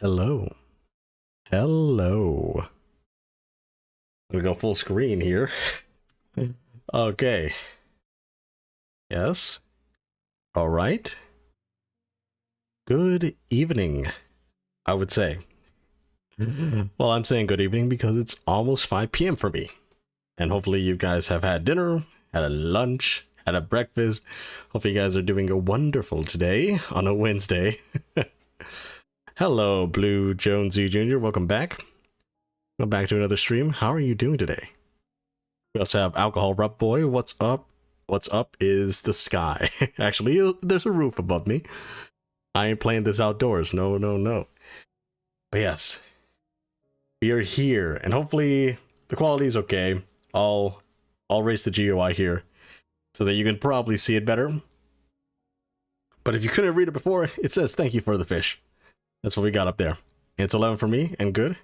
Hello. Hello. I'm gonna go full screen here. Okay. Yes. All right. Good evening, I would say. Well, I'm saying good evening because it's almost 5 p.m. for me. And hopefully you guys have had dinner, had a lunch, had a breakfast. Hopefully you guys are doing a wonderful today on a Wednesday. Hello, Blue Jonesy Jr. Welcome back. Welcome back to another stream. How are you doing today? We also have Alcohol Rub Boy. What's up? What's up is the sky. Actually, there's a roof above me. I ain't playing this outdoors. No, no, no. But yes, we are here, and hopefully the quality is okay. I'll raise the GUI here so that you can probably see it better. But if you couldn't read it before, it says thank you for the fish. That's what we got up there. It's 11 for me and good.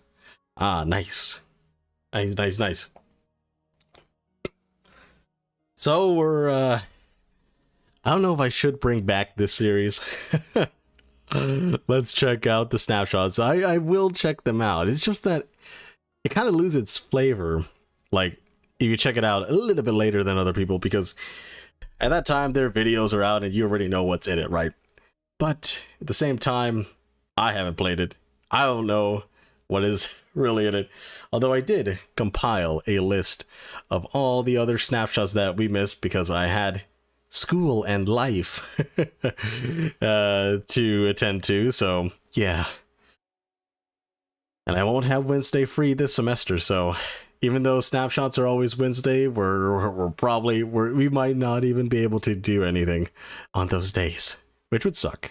Ah, nice. Nice. So we're I don't know if I should bring back this series. Let's check out the snapshots. I will check them out. It's just that it kind of loses its flavor, like if you check it out a little bit later than other people, because at that time their videos are out and you already know what's in it, right? But at the same time, I haven't played it. I don't know what is really in it. Although I did compile a list of all the other snapshots that we missed because I had school and life to attend to. So yeah. And I won't have Wednesday free this semester. So even though snapshots are always Wednesday, we might not even be able to do anything on those days, which would suck.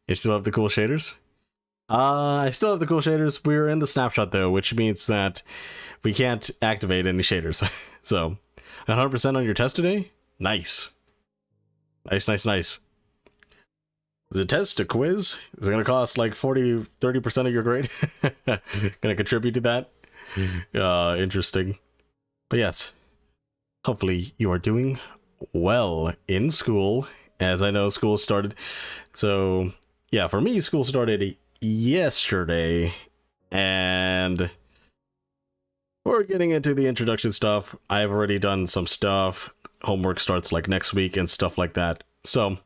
You still have the cool shaders? I still have the cool shaders. We're in the snapshot though, which means that we can't activate any shaders. So 100% on your test today? Nice. Nice. Is a test a quiz? Is it gonna cost like 30% of your grade? Gonna contribute to that? Interesting. But yes, hopefully you are doing well in school, as I know school started. So yeah, for me, school started yesterday, and we're getting into the introduction stuff. I've already done some stuff. Homework starts like next week and stuff like that. So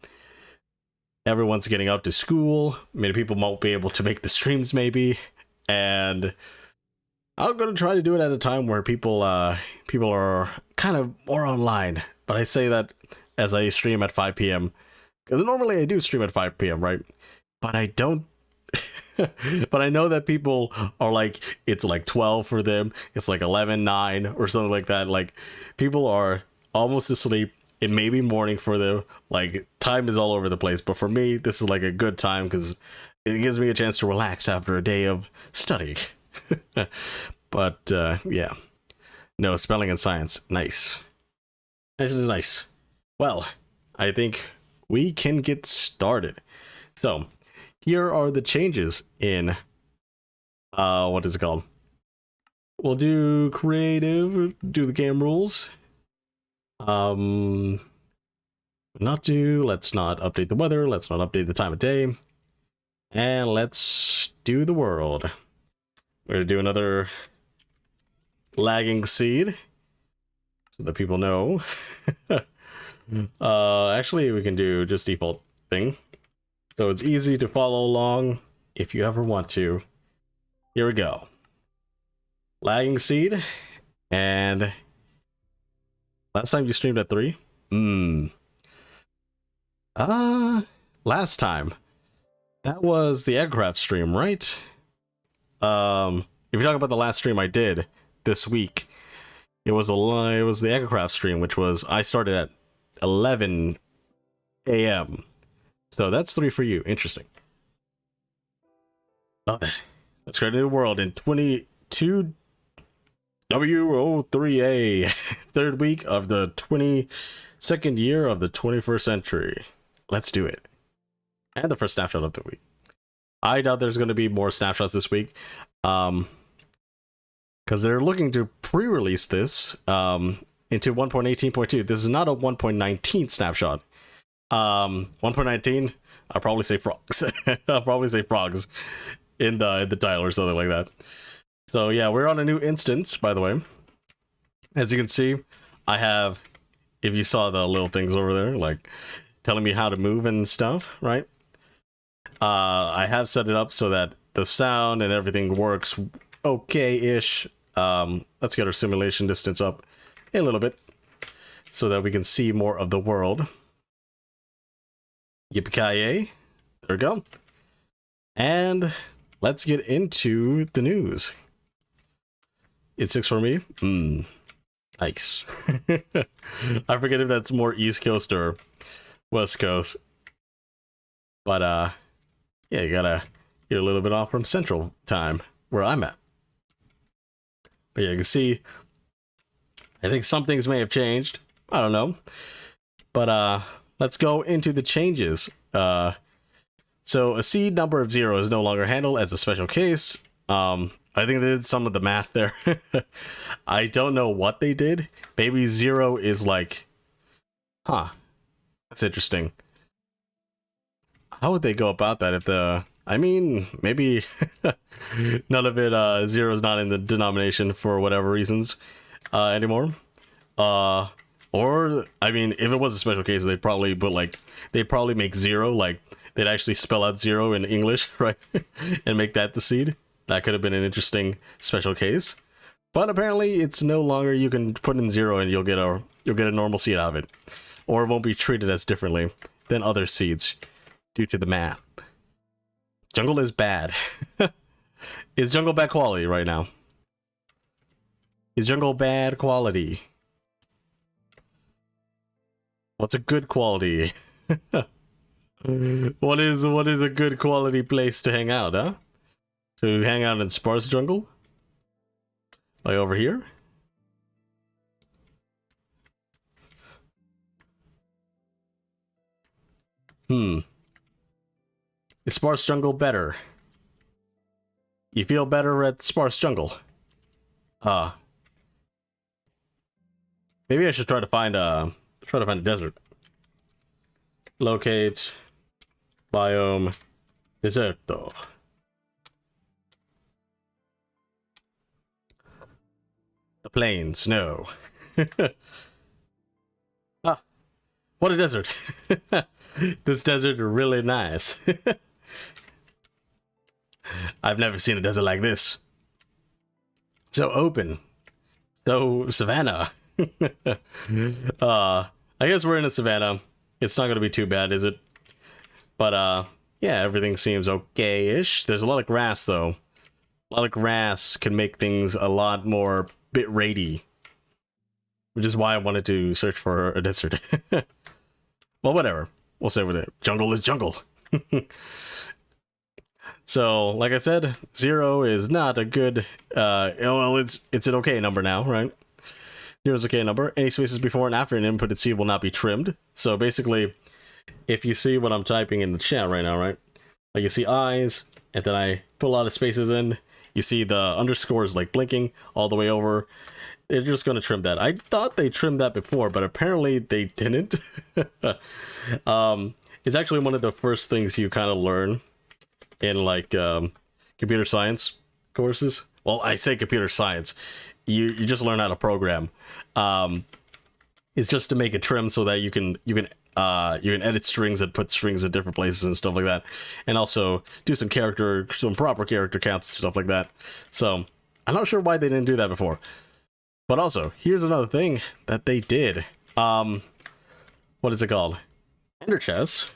everyone's getting out to school. Many people won't be able to make the streams maybe, and I'm gonna try to do it at a time where people are kind of more online. But I say that as I stream at 5 p.m. because normally I do stream at 5 p.m. right? But I don't. But I know that people are like, it's like 12 for them, it's like 11, 9 or something like that. Like people are almost asleep. It may be morning for them. Like time is all over the place. But for me, this is like a good time because it gives me a chance to relax after a day of studying. But yeah, no, spelling and science. Nice. Nice. Well, I think we can get started. So here are the changes in what is it called? We'll do creative, do the game rules. Let's not update the weather, let's not update the time of day, and let's do the world. We're gonna do another lagging seed so that people know. Actually we can do just default thing, so it's easy to follow along if you ever want to. Here we go. Lagging seed. And last time you streamed at 3? Last time that was the EchoCraft stream, right? If you're talking about the last stream I did this week, it was the EchoCraft stream, which was I started at 11 a.m. So that's 3 for you. Interesting. Okay. Let's create a new world in 22 W03A. Third week of the 22nd year of the 21st century. Let's do it. And the first snapshot of the week. I doubt there's going to be more snapshots this week. Because they're looking to pre-release this into 1.18.2. This is not a 1.19 snapshot. 1.19 I'll probably say frogs. I'll probably say frogs in the title or something like that. So yeah, we're on a new instance, by the way. As you can see, I have, if you saw the little things over there, like telling me how to move and stuff, right? I have set it up so that the sound and everything works okay-ish. Let's get our simulation distance up a little bit so that we can see more of the world. Yippee-ki-yay. There we go. And let's get into the news. It's 6 for me. Nice. I forget if that's more East Coast or West Coast. But, yeah, you gotta get a little bit off from Central Time, where I'm at. But yeah, you can see, I think some things may have changed. I don't know. But, let's go into the changes. So a seed number of 0 is no longer handled as a special case. I think they did some of the math there. I don't know what they did. Maybe 0 is like, that's interesting. How would they go about that if I mean, maybe none of it, 0 is not in the denomination for whatever reasons anymore. Or, I mean, if it was a special case, they'd probably put like, they'd probably make 0, like, they'd actually spell out 0 in English, right? And make that the seed. That could have been an interesting special case. But apparently it's no longer, you can put in 0 and you'll get a normal seed out of it. Or it won't be treated as differently than other seeds due to the math. Jungle is bad. Is jungle bad quality right now? Is jungle bad quality? What's a good quality? What is a good quality place to hang out, huh? To hang out in sparse jungle? Like over here? Is sparse jungle better? You feel better at sparse jungle? Maybe I should try to find a desert. Locate biome deserto. The plains, snow. What a desert. This desert is really nice. I've never seen a desert like this. So open. So savanna. I guess we're in a savanna. It's not going to be too bad, is it? But, yeah, everything seems okay-ish. There's a lot of grass, though. A lot of grass can make things a lot more bit-ratey. Which is why I wanted to search for a desert. Well, whatever. We'll say with it. Jungle is jungle. So, like I said, 0 is not a good... well, it's an okay number now, right? 0 is okay number. Any spaces before and after an inputted seed will not be trimmed. So basically, if you see what I'm typing in the chat right now, right? Like you see eyes, and then I put a lot of spaces in. You see the underscores like blinking all the way over. They're just going to trim that. I thought they trimmed that before, but apparently they didn't. It's actually one of the first things you kind of learn in like computer science courses. Well, I say computer science. You just learn how to program. It's just to make a trim so that you can edit strings and put strings in different places and stuff like that, and also do some proper character counts and stuff like that. So I'm not sure why they didn't do that before. But also, here's another thing that they did. What is it called? Ender chests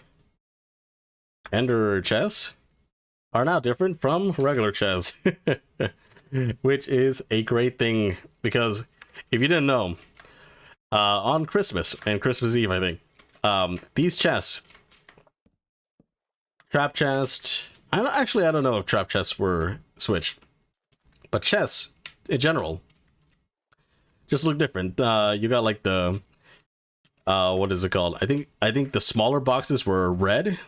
are now different from regular chests. Which is a great thing, because if you didn't know, on Christmas and Christmas Eve, I think, these chests, trap chest, I don't know if trap chests were switched, but chests in general just look different. You got like the what is it called? I think the smaller boxes were red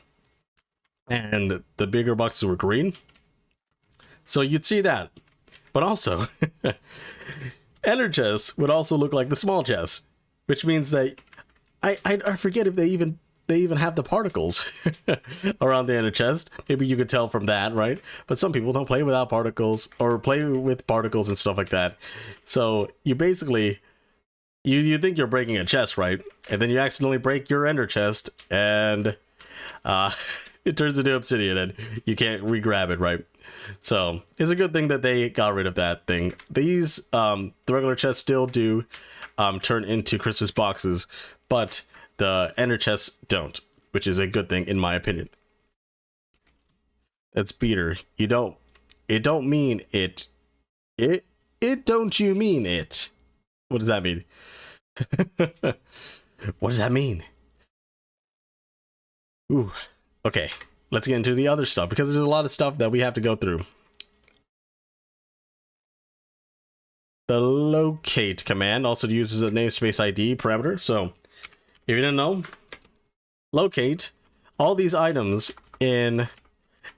and the bigger boxes were green. So you'd see that. But also, ender chests would also look like the small chests, which means that I forget if they even they even have the particles around the inner chest. Maybe you could tell from that, right? But some people don't play without particles or play with particles and stuff like that. So you basically, you think you're breaking a chest, right? And then you accidentally break your ender chest, and it turns into obsidian, and you can't re-grab it, right? So it's a good thing that they got rid of that thing. These, the regular chests still do turn into Christmas boxes, but the ender chests don't, which is a good thing in my opinion. That's Peter. It don't mean it. It don't you mean it? What does that mean? What does that mean? Ooh. Okay, let's get into the other stuff, because there's a lot of stuff that we have to go through. The locate command also uses a namespace ID parameter. So if you didn't know, locate all these items in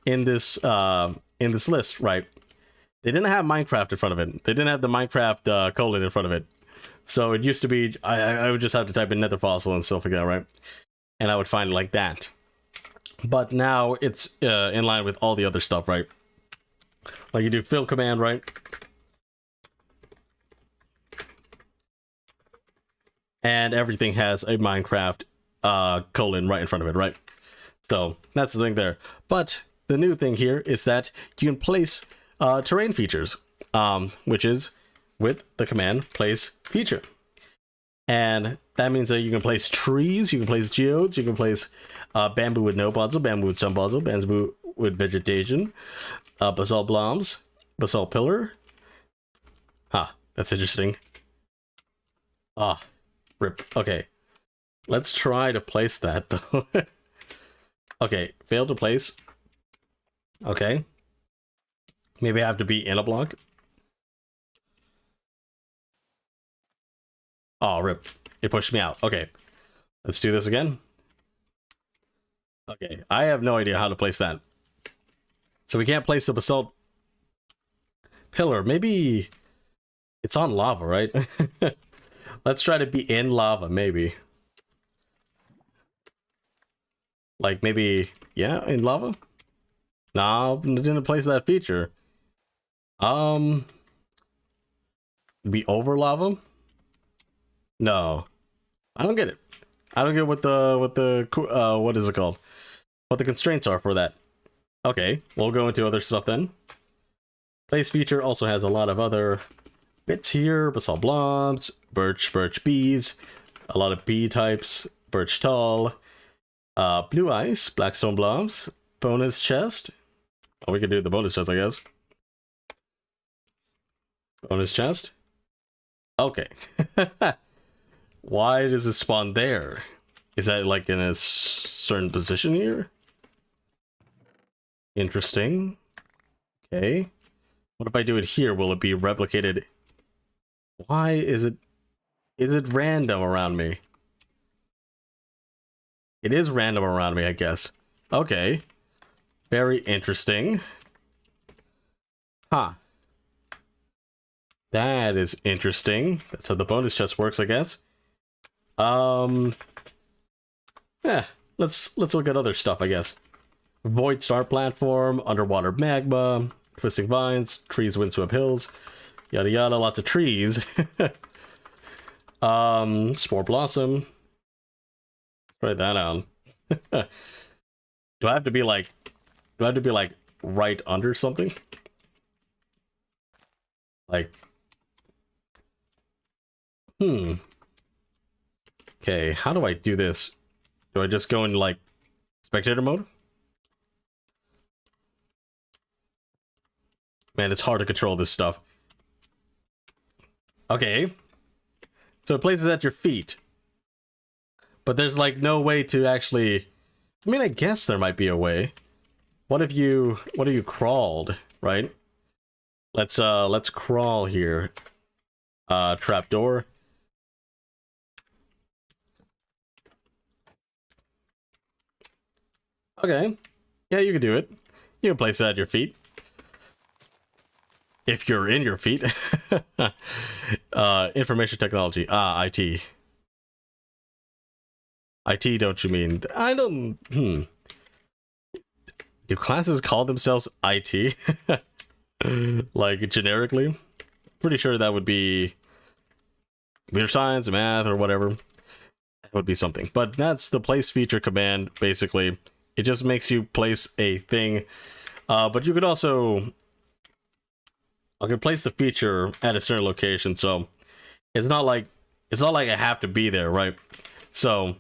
this list, right? They didn't have Minecraft in front of it. They didn't have the Minecraft colon in front of it. So it used to be, I would just have to type in nether fossil and stuff like that, right? And I would find it like that. But now it's in line with all the other stuff, right? Like you do fill command, right? And everything has a Minecraft colon right in front of it, right? So that's the thing there. But the new thing here is that you can place terrain features, which is with the command place feature. And that means that you can place trees, you can place geodes, you can place bamboo with no puzzle, bamboo with some puzzle, bamboo with vegetation, basalt blobs, basalt pillar. That's interesting. Rip. Okay, let's try to place that though. Okay, failed to place. Okay, maybe I have to be in a block. Oh, rip. It pushed me out. Okay, let's do this again. Okay, I have no idea how to place that. So we can't place the basalt pillar. Maybe it's on lava, right? Let's try to be in lava, maybe. Like, maybe, yeah, in lava? No, didn't place that feature. Be over lava? No. I don't get it. I don't get what what is it called? What the constraints are for that. Okay, we'll go into other stuff then. Place feature also has a lot of other bits here. Basalt blobs, birch bees, a lot of bee types, birch tall, blue ice, blackstone blobs, bonus chest. Oh, we can do the bonus chest, I guess. Bonus chest. Okay. Why does it spawn there? Is that like in a certain position here? Interesting. Okay. What if I do it here? Will it be replicated? Why is it random around me? It is random around me, I guess. Okay. Very interesting. Huh. That is interesting. That's how the bonus chest works, I guess. Yeah, let's look at other stuff, I guess. Void start platform, underwater magma, twisting vines, trees windswept hills, yada yada, lots of trees. Spore blossom. Write that down. Do I have to be like right under something? Like, okay, how do I do this? Do I just go in like spectator mode? Man, it's hard to control this stuff. Okay. So it places at your feet. But there's like no way to actually... I mean, I guess there might be a way. What if you crawled, right? Let's crawl here. Trapdoor. Okay. Yeah, you can do it. You can place it at your feet. If you're in your feet. Information technology. IT. IT, don't you mean? I don't... Do classes call themselves IT? Like, generically? Pretty sure that would be computer science, math, or whatever. That would be something. But that's the place feature command, basically. It just makes you place a thing. But you could also... I can place the feature at a certain location, so it's not like I have to be there, right? So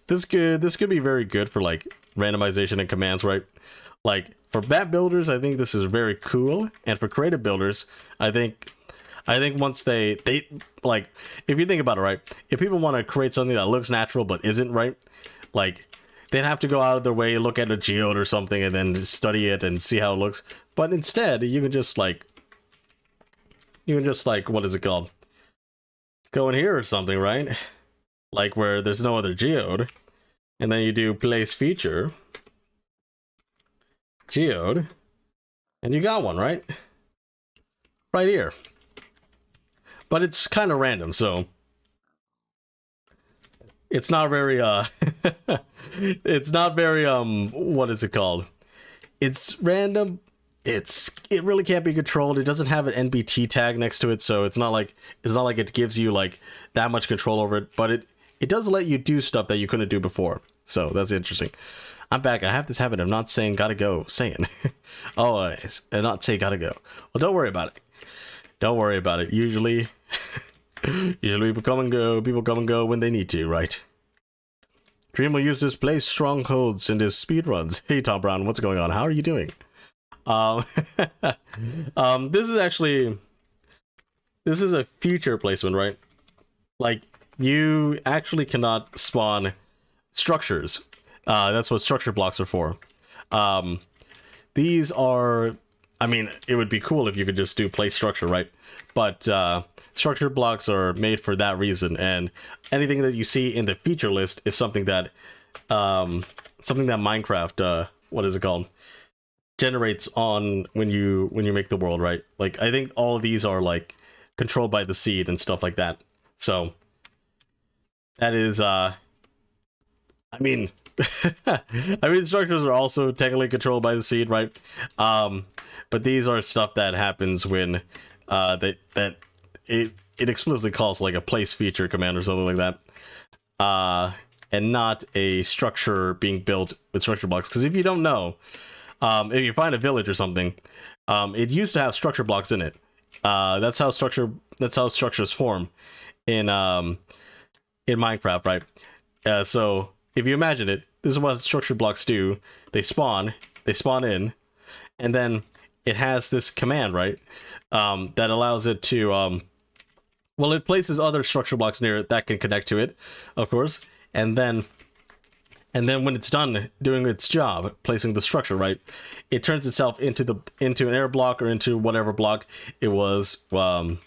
this could be very good for like randomization and commands, right? Like for map builders, I think this is very cool, and for creative builders, I think once they like, if you think about it, right? If people want to create something that looks natural but isn't, right? Like they'd have to go out of their way, look at a geode or something, and then study it and see how it looks. But instead, you can just like what is it called? Go in here or something, right? Like where there's no other geode, and then you do place feature geode, and you got one, right here. But it's kind of random, so it's not very it's not very what is it called? It's random. It really can't be controlled. It doesn't have an NBT tag next to it, so it's not like it gives you like that much control over it, but it does let you do stuff that you couldn't do before. So that's interesting. I'm back. I have this habit of not saying gotta go, saying always, and not say gotta go. Well, don't worry about it. Don't worry about it. Usually people come and go when they need to, right? Dream will use this place strongholds in his speedruns. Hey Tom Brown, what's going on? How are you doing? This is a feature placement, right? Like you actually cannot spawn structures. That's what structure blocks are for. These are, I mean, it would be cool if you could just do place structure, right? But structure blocks are made for that reason, and anything that you see in the feature list is something that Minecraft, what is it called, generates on when you make the world, right? Like I think all of these are like controlled by the seed and stuff like that. So that is I mean structures are also technically controlled by the seed, right? But these are stuff that happens when it explicitly calls like a place feature command or something like that, and not a structure being built with structure blocks. Because if you don't know, if you find a village or something, it used to have structure blocks in it. That's how structures form in Minecraft, right? So if you imagine it, this is what structure blocks do. They spawn in, and then it has this command, right? That allows it to well, it places other structure blocks near it that can connect to it, of course, and then when it's done doing its job, placing the structure, right, it turns itself into an air block or into whatever block it was to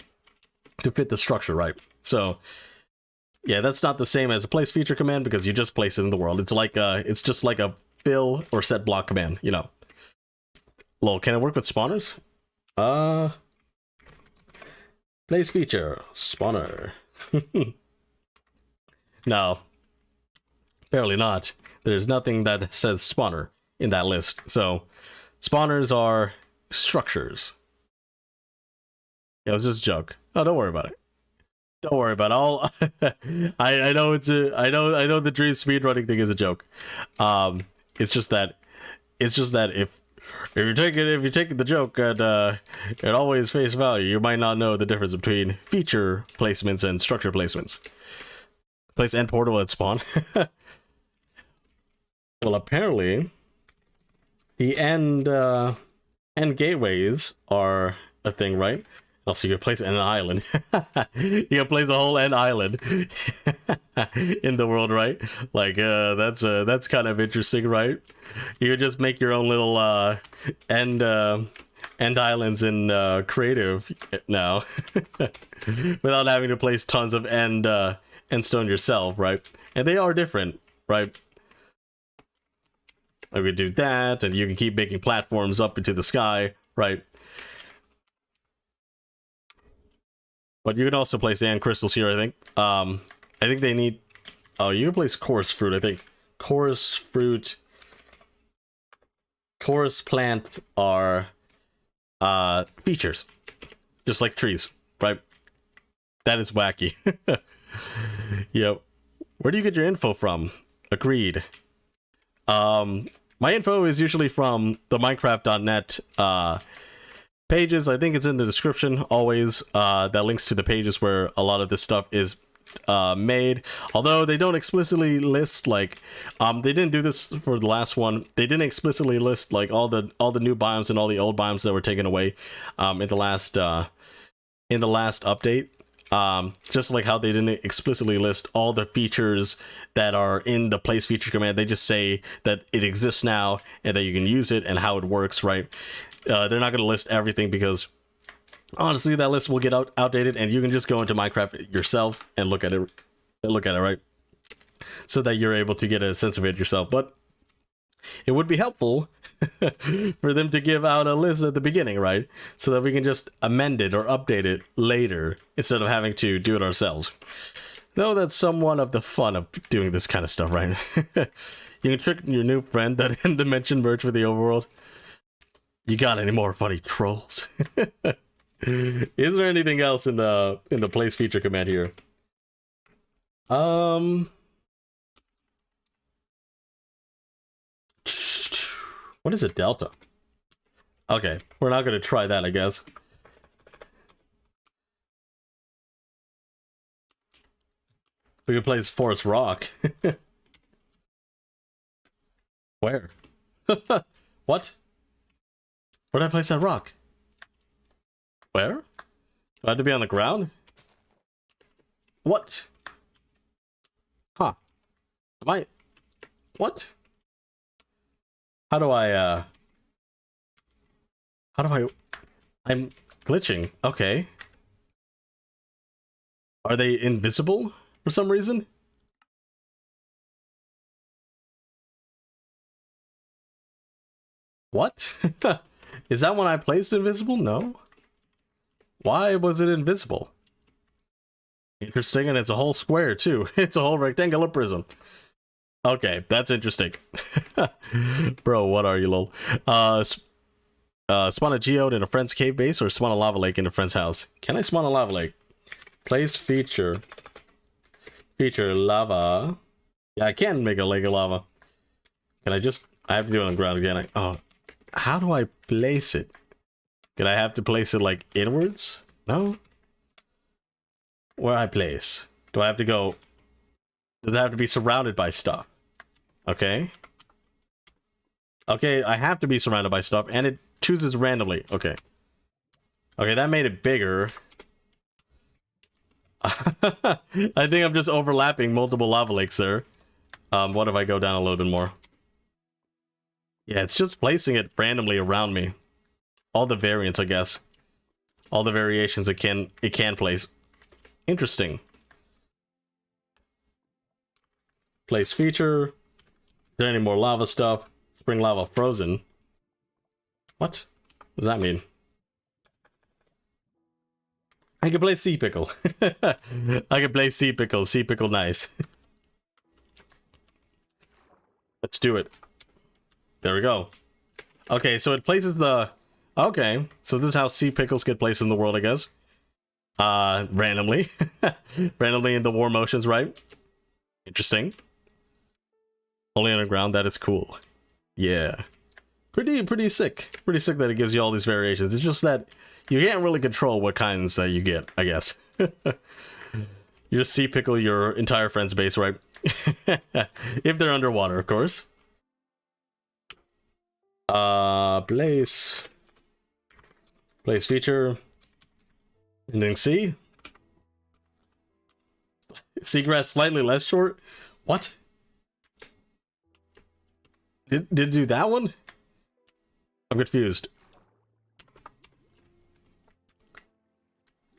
fit the structure, right? So yeah, that's not the same as a place feature command because you just place it in the world. It's just like a fill or set block command, you know. Lol, can it work with spawners? Place feature spawner. No. Apparently not. There's nothing that says spawner in that list. So, spawners are structures. It was just a joke. Oh, don't worry about it. Don't worry about it. I know I know the dream speedrunning thing is a joke. It's just that if you take the joke at always face value, you might not know the difference between feature placements and structure placements. Place end portal at spawn. Well, apparently, the end gateways are a thing, right? Also, you can place an island. You can place a whole end island in the world, right? Like, that's kind of interesting, right? You could just make your own little end islands in creative now, without having to place tons of end stone yourself, right? And they are different, right? Like we do that, and you can keep making platforms up into the sky, right? But you can also place sand crystals here, I think. I think they need Oh, you can place coarse fruit, I think. Coarse fruit, coarse plant are features, just like trees, right? That is wacky. Yep. Where do you get your info from? Agreed. My info is usually from the Minecraft.net pages. I think it's in the description always. That links to the pages where a lot of this stuff is made, although they don't explicitly list, like, they didn't do this for the last one. They didn't explicitly list like all the new biomes and all the old biomes that were taken away in the last update. Just like how they didn't explicitly list all the features that are in the place feature command. They just say that it exists now and that you can use it and how it works, right? They're not going to list everything because honestly that list will get outdated, and you can just go into Minecraft yourself and look at it, right? So that you're able to get a sense of it yourself. But it would be helpful for them to give out a list at the beginning, right? So that we can just amend it or update it later instead of having to do it ourselves. Though that's somewhat of the fun of doing this kind of stuff, right? You can trick your new friend that in dimension merge with the overworld. You got any more funny trolls? Is there anything else in the place feature command here? What is a delta? Okay, we're not gonna try that, I guess. We could place forest rock. Where? What? Where did I place that rock? Where? Do I have to be on the ground? What? Huh. Am I... What? How do I, I'm glitching. Okay. Are they invisible for some reason? What? Is that when I placed invisible? No. Why was it invisible? Interesting, and it's a whole square too. It's a whole rectangular prism. Okay, that's interesting. Bro, what are you, lol? Spawn a geode in a friend's cave base or spawn a lava lake in a friend's house? Can I spawn a lava lake? Place feature. Feature lava. Yeah, I can make a lake of lava. Can I just... I have to do it on the ground again. Oh, how do I place it? Can I have to place it like inwards? No? Where I place? Do I have to go... Does it have to be surrounded by stuff? Okay. Okay, I have to be surrounded by stuff, and it chooses randomly. Okay. Okay, that made it bigger. I think I'm just overlapping multiple lava lakes there. What if I go down a little bit more? Yeah, it's just placing it randomly around me. All the variants, I guess. All the variations it can place. Interesting. Place feature. Is there any more lava stuff? Spring lava frozen. What? What does that mean? I can play sea pickle. I can play sea pickle. Sea pickle nice. Let's do it. There we go. Okay, so it places the... Okay, so this is how sea pickles get placed in the world, I guess. Randomly. Randomly in the war motions, right? Interesting. Only underground, that is cool. Yeah. Pretty sick. Pretty sick that it gives you all these variations. It's just that you can't really control what kinds that you get, I guess. You just sea pickle your entire friend's base, right? If they're underwater, of course. Place feature. And then C. Seagrass slightly less short? What? Did it do that one? I'm confused.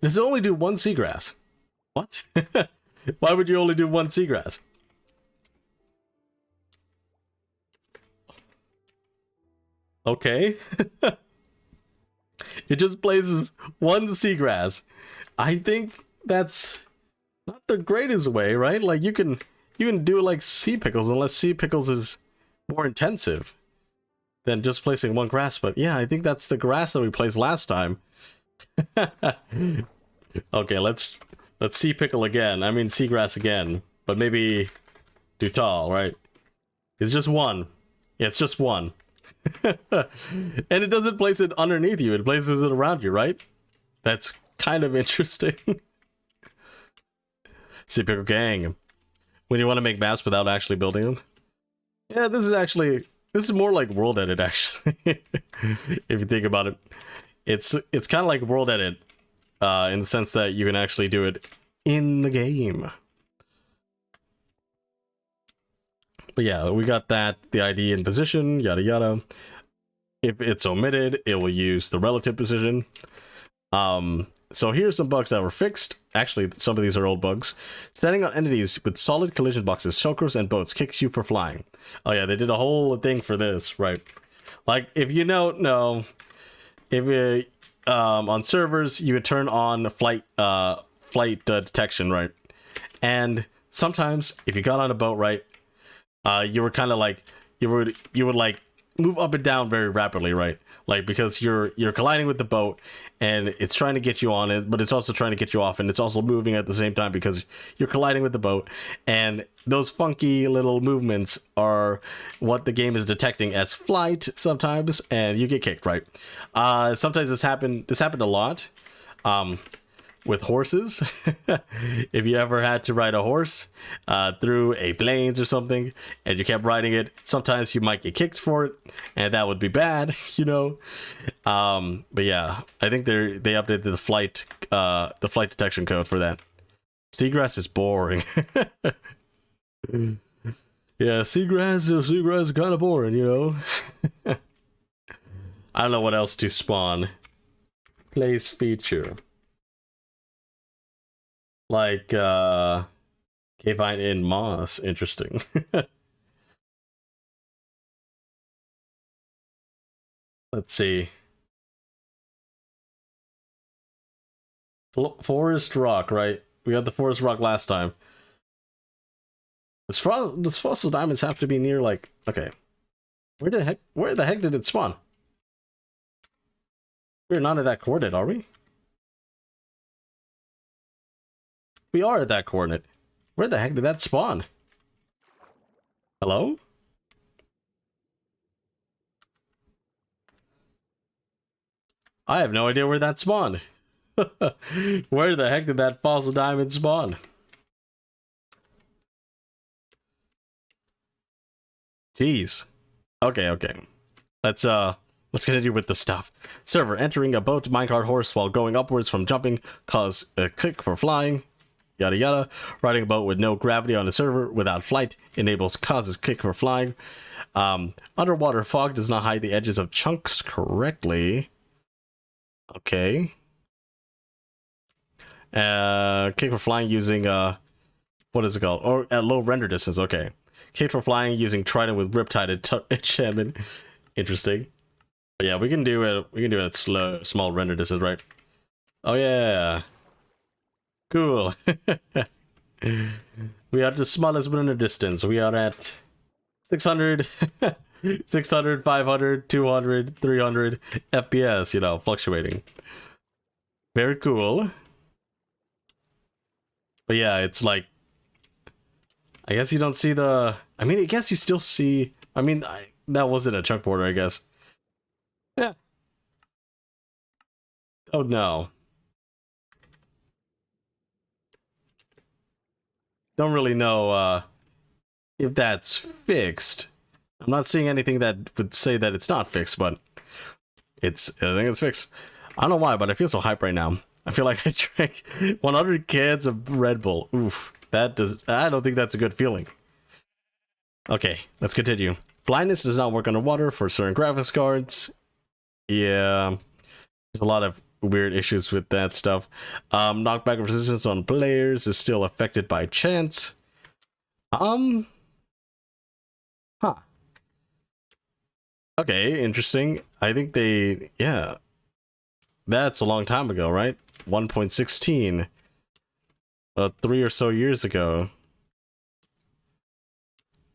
Does it only do one seagrass? What? Why would you only do one seagrass? Okay. It just places one seagrass. I think that's not the greatest way, right? Like you can you can do like sea pickles, unless sea pickles is more intensive than just placing one grass. But yeah, I think that's the grass that we placed last time. Okay, let's sea pickle again. I mean seagrass again, but maybe too tall, right? It's just one. Yeah, it's just one. And it doesn't place it underneath you, it places it around you, right? That's kind of interesting. Sea pickle gang. When you want to make maps without actually building them. Yeah, this is more like world edit actually. If you think about it. It's kind of like world edit in the sense that you can actually do it in the game. But yeah, we got that, the ID in position, yada yada. If it's omitted, it will use the relative position. So here's some bugs that were fixed. Actually, some of these are old bugs. Standing on entities with solid collision boxes, shulkers, and boats kicks you for flying. Oh yeah, they did a whole thing for this, right? Like, if you don't know, if you, on servers, you would turn on flight detection, right? And sometimes, if you got on a boat, right, you were kind of like, you would like move up and down very rapidly, right? Like, because you're colliding with the boat and it's trying to get you on it, but it's also trying to get you off, and it's also moving at the same time because you're colliding with the boat. And those funky little movements are what the game is detecting as flight sometimes, and you get kicked, right? Sometimes this happened a lot with horses. If you ever had to ride a horse through a plains or something and you kept riding it, sometimes you might get kicked for it, and that would be bad, you know. But yeah, I think they updated the flight detection code for that. Seagrass is boring. Yeah, seagrass is kind of boring, you know. I don't know what else to spawn. Place feature. Like, Cavine in moss. Interesting. Let's see. Forest rock, right? We had the forest rock last time. Does fossil diamonds have to be near, like, okay. Where the heck did it spawn? We're not at that coordinate, are we? We are at that coordinate. Where the heck did that spawn? Hello? I have no idea where that spawned. Where the heck did that fossil diamond spawn? Jeez. Okay. Let's continue with the stuff. Server, entering a boat minecart horse while going upwards from jumping cause a kick for flying. Yada yada. Riding a boat with no gravity on the server without flight causes kick for flying. Underwater fog does not hide the edges of chunks correctly. Okay. Kick for flying using what is it called? Or at low render distance. Okay. Kick for flying using trident with riptide enchantment. Interesting. But yeah, we can do it. We can do it at small render distance, right? Oh yeah. Cool. We are the smallest render distance. We are at 600, 600, 500, 200, 300 FPS, you know, fluctuating. Very cool. But yeah, it's like, I guess you don't see the, I mean, I guess you still see, I mean, that wasn't a chunk border, I guess. Yeah. Oh no. Don't really know if that's fixed. I'm not seeing anything that would say that it's not fixed, but I think it's fixed. I don't know why, but I feel so hyped right now. I feel like I drank 100 cans of Red Bull. Oof. I don't think that's a good feeling. Okay, let's continue. Blindness does not work underwater for certain graphics cards. Yeah, there's a lot of weird issues with that stuff. Knockback resistance on players is still affected by chance. Huh. Okay, interesting. I think yeah. That's a long time ago, right? 1.16. 3 or so years ago.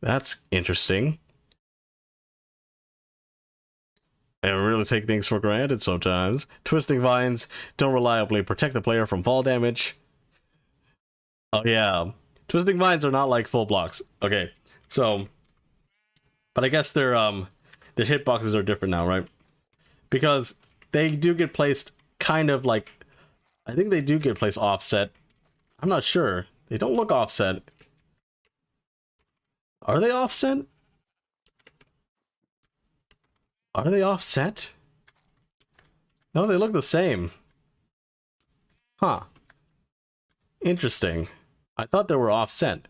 That's interesting. I really take things for granted sometimes. Twisting vines don't reliably protect the player from fall damage. Oh yeah. Twisting vines are not like full blocks. Okay. So, but I guess their hitboxes are different now, right? Because they do get placed kind of like, I think they do get placed offset. I'm not sure. They don't look offset. Are they offset? Are they offset? No, they look the same. Huh. Interesting. I thought they were offset.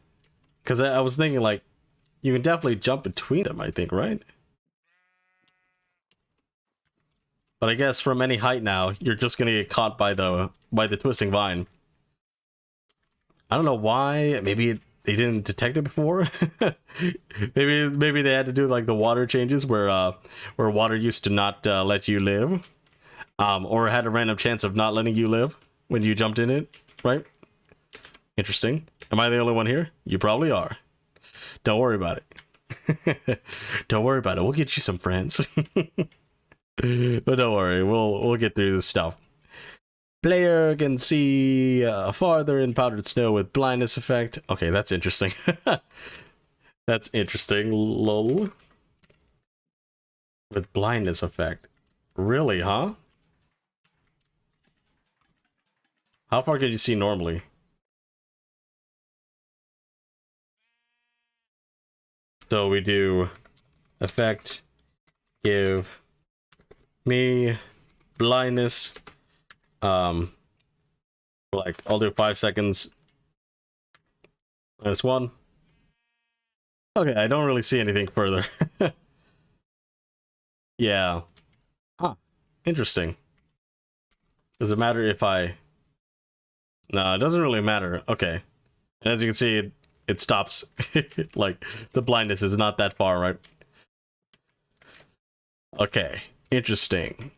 Because I was thinking, like, you can definitely jump between them, I think, right? But I guess from any height now, you're just gonna get caught by the twisting vine. I don't know why. Maybe they didn't detect it before. maybe they had to do like the water changes where water used to not let you live, or had a random chance of not letting you live when you jumped in it, right? Interesting. Am I the only one here? You probably are. Don't worry about it. Don't worry about it. We'll get you some friends. But don't worry, we'll get through this stuff. Player can see farther in powdered snow with blindness effect. Okay, that's interesting. That's interesting. Lol. With blindness effect. Really, huh? How far can you see normally? So we do effect, give me blindness. Like I'll do 5 seconds. -1. Okay, I don't really see anything further. Yeah. Huh. Interesting. Does it matter if I... No, it doesn't really matter. Okay. And as you can see, it stops. Like, the blindness is not that far, right? Okay. Interesting.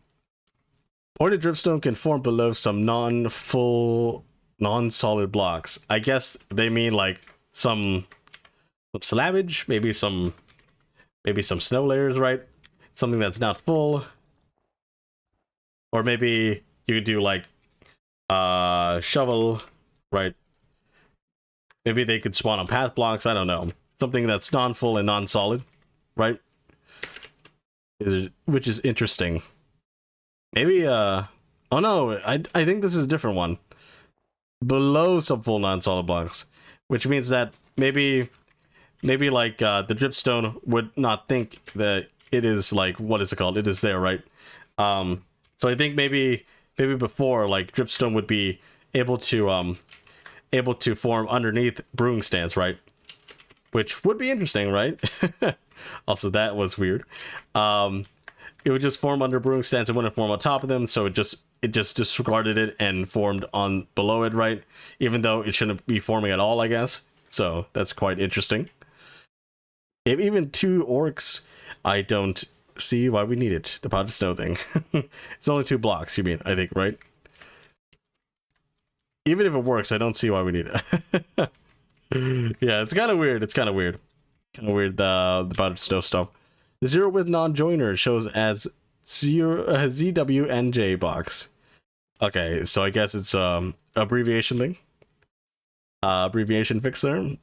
Pointed dripstone can form below some non-full, non-solid blocks. I guess they mean like some slabbage, maybe some snow layers, right? Something that's not full. Or maybe you could do like shovel, right? Maybe they could spawn on path blocks, I don't know. Something that's non-full and non-solid, right? Which is interesting. Maybe, oh no, I think this is a different one. Below some full non-solid blocks. Which means that maybe like, the dripstone would not think that it is, like, what is it called? It is there, right? So I think maybe before, like, dripstone would be able to form underneath brewing stands, right? Which would be interesting, right? Also, that was weird. It would just form under brewing stands. It wouldn't form on top of them, so it just disregarded it and formed on below it, right? Even though it shouldn't be forming at all, I guess. So that's quite interesting. If even 2 orcs, I don't see why we need it. The powdered snow thing. It's only 2 blocks, you mean, I think, right? Even if it works, I don't see why we need it. Yeah, it's kind of weird. It's kind of weird. Kind of weird, the powdered snow stuff. The 0 with non-joiner shows as ZWNJ box. Okay, so I guess it's abbreviation thing. Abbreviation fix there.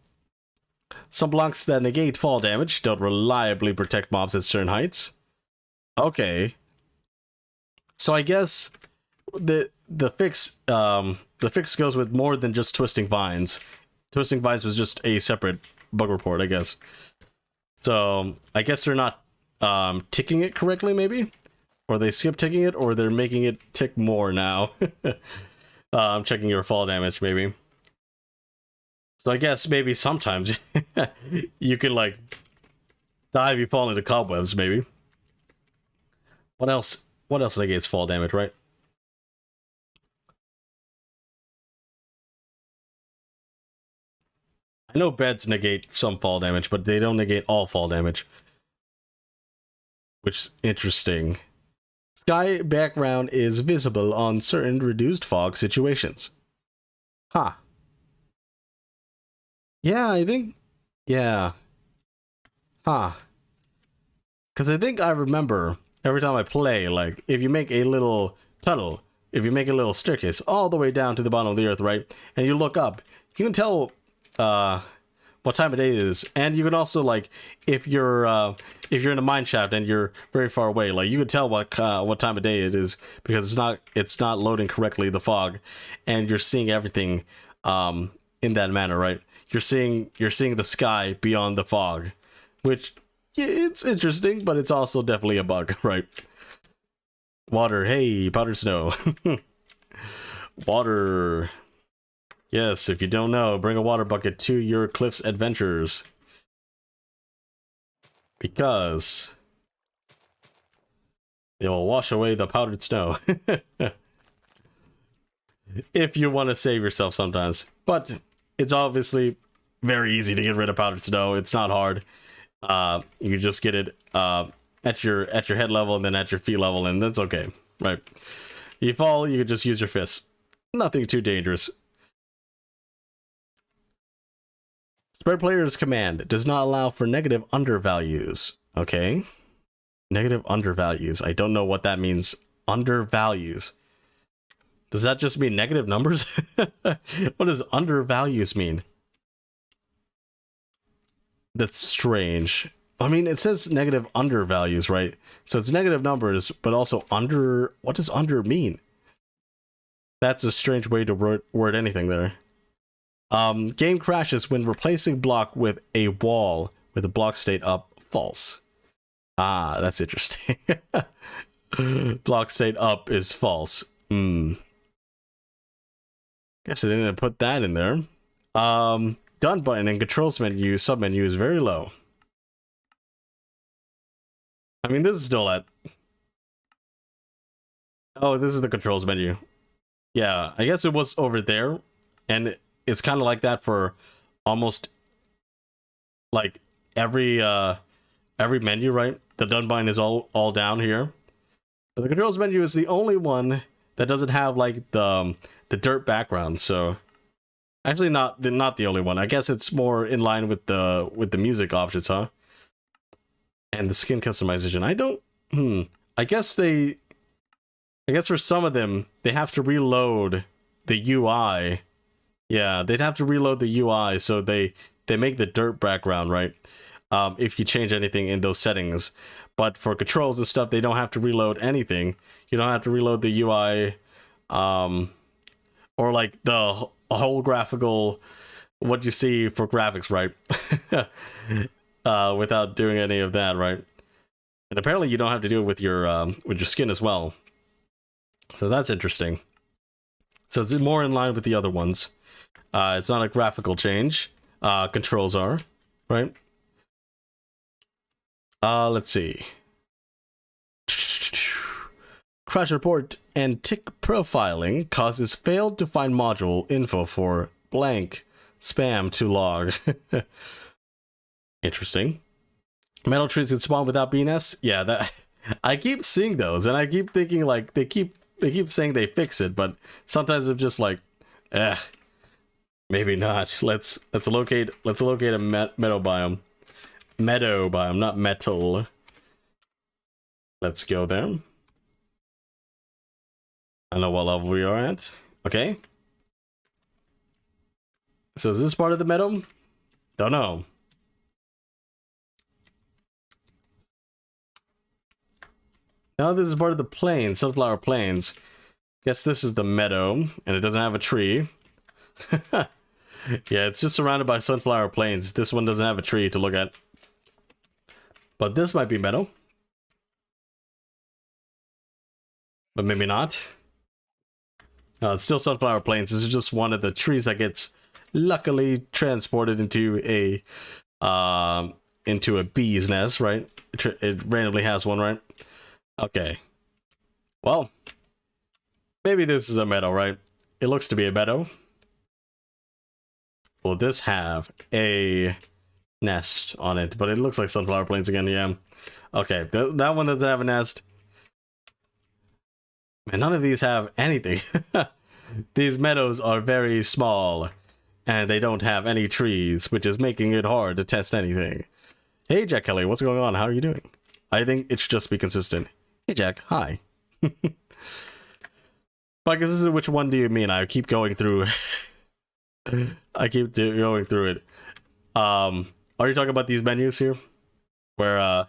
Some blocks that negate fall damage don't reliably protect mobs at certain heights. Okay. So I guess the fix goes with more than just twisting vines. Twisting vines was just a separate bug report, I guess. So I guess they're not ticking it correctly, maybe, or they skip ticking it, or they're making it tick more now. I'm checking your fall damage, maybe. So I guess maybe sometimes you can like die if you fall into cobwebs, maybe. What else? What else negates fall damage, right? I know beds negate some fall damage, but they don't negate all fall damage. Which is interesting. Sky background is visible on certain reduced fog situations. Huh. Yeah, I think... Yeah. Huh. Because I think I remember every time I play, like, if you make a little tunnel, if you make a little staircase all the way down to the bottom of the earth, right? And you look up, you can tell what time of day it is. And you can also, like, if you're in a mine shaft and you're very far away, like, you can tell what time of day it is because it's not loading correctly, the fog, and you're seeing everything in that manner, right? You're seeing the sky beyond the fog, which, yeah, it's interesting, but it's also definitely a bug, right? Water, hey, powdered snow. Water. Yes, if you don't know, bring a water bucket to your Cliff's adventures. Because it will wash away the powdered snow. If you want to save yourself sometimes. But it's obviously very easy to get rid of powdered snow. It's not hard. You can just get it at your head level and then at your feet level, and that's okay, right? You fall, you can just use your fists. Nothing too dangerous. Spread player's command does not allow for negative undervalues. Okay. Negative undervalues. I don't know what that means. Undervalues. Does that just mean negative numbers? What does undervalues mean? That's strange. I mean, it says negative undervalues, right? So it's negative numbers, but also under... What does under mean? That's a strange way to word anything there. Game crashes when replacing block with a wall with a block state up false. Ah, that's interesting. Block state up is false. Guess I didn't put that in there. Done button and controls menu submenu is very low. I mean, this is still at... Oh, this is the controls menu. Yeah, I guess it was over there, and it's kind of like that for almost like every menu, right? The done button is all down here. But the controls menu is the only one that doesn't have like the dirt background. So actually not the only one. I guess it's more in line with the music options, huh? And the skin customization. I guess for some of them they have to reload the UI. Yeah, they'd have to reload the UI, so they make the dirt background, right? If you change anything in those settings. But for controls and stuff, they don't have to reload anything. You don't have to reload the UI, or like the whole graphical, what you see for graphics, right? Without doing any of that, right? And apparently you don't have to do it with your skin as well. So that's interesting. So it's more in line with the other ones. It's not a graphical change. Controls are, right? Let's see. Crash report and tick profiling causes failed to find module info for blank spam to log. Interesting. Meadow trees can spawn without BNS. Yeah, that I keep seeing those, and I keep thinking like they keep saying they fix it, but sometimes I'm just like, maybe not. Let's locate a meadow biome. Meadow biome, not metal. Let's go there. I don't know what level we are at. Okay. So is this part of the meadow? Don't know. Now this is part of the plains, sunflower plains. Guess this is the meadow, and it doesn't have a tree. Yeah, it's just surrounded by sunflower plains. This one doesn't have a tree to look at. But this might be meadow. But maybe not. No, it's still sunflower plains. This is just one of the trees that gets luckily transported into a bee's nest, right? It randomly has one, right? Okay. Well, maybe this is a meadow, right? It looks to be a meadow. Will this have a nest on it? But it looks like sunflower plains again, yeah. Okay, that one doesn't have a nest. Man, none of these have anything. These meadows are very small, and they don't have any trees, which is making it hard to test anything. Hey, Jack Kelly, what's going on? How are you doing? I think it should just be consistent. Hey, Jack, hi. By consistent, which one do you mean? I keep going through. I keep going through it. Are you talking about these menus here? Where,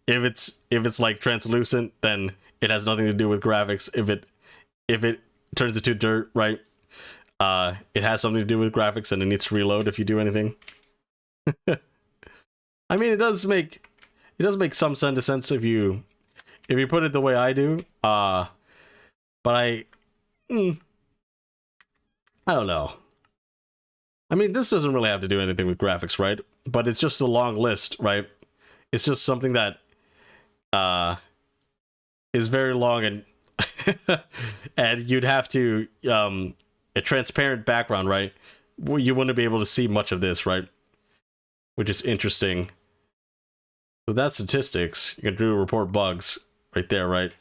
if it's like translucent, then it has nothing to do with graphics. If it turns into dirt, right? It has something to do with graphics, and it needs to reload if you do anything. I mean, it does make some sense if you put it the way I do. But I don't know. I mean, this doesn't really have to do anything with graphics, right? But it's just a long list, right? It's just something that is very long, and and you'd have to a transparent background, right? Well, you wouldn't be able to see much of this, right? Which is interesting. So that's statistics. You can do report bugs right there, right?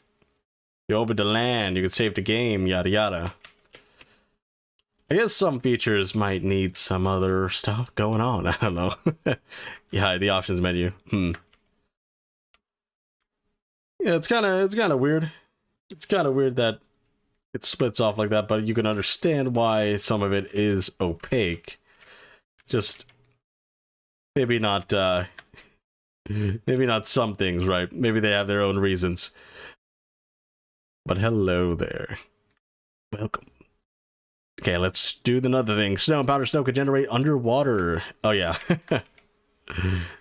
You open the land, you can save the game, yada yada. I guess some features might need some other stuff going on. I don't know. Yeah, the options menu. Yeah, it's kind of weird. It's kind of weird that it splits off like that, but you can understand why some of it is opaque. Just maybe not maybe not some things, right? Maybe they have their own reasons. But hello there. Welcome. Okay, let's do another thing. Snow and powdered snow can generate underwater. Oh yeah.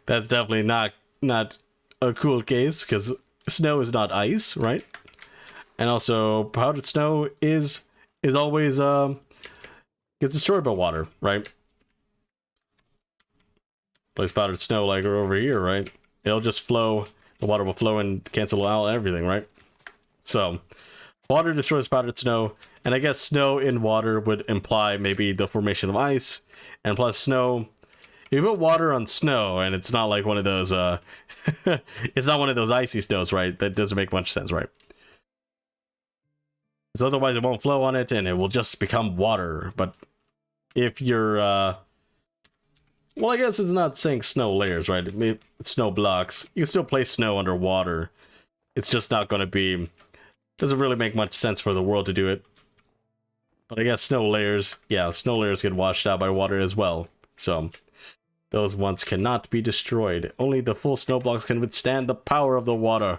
That's definitely not a cool case, because snow is not ice, right? And also powdered snow is always gets destroyed by water, right? Place powdered snow like over here, right? It'll just flow, the water will flow and cancel out everything, right? So water destroys powdered snow, and I guess snow in water would imply maybe the formation of ice, and plus snow, if you put water on snow and it's not like one of those it's not one of those icy snows, right? That doesn't make much sense, right? So otherwise it won't flow on it and it will just become water. But if you're well, I guess it's not saying snow layers, right? Maybe snow blocks. You can still place snow underwater. It's just not going to be, doesn't really make much sense for the world to do it. But I guess snow layers, yeah, snow layers get washed out by water as well. So those ones cannot be destroyed. Only the full snow blocks can withstand the power of the water.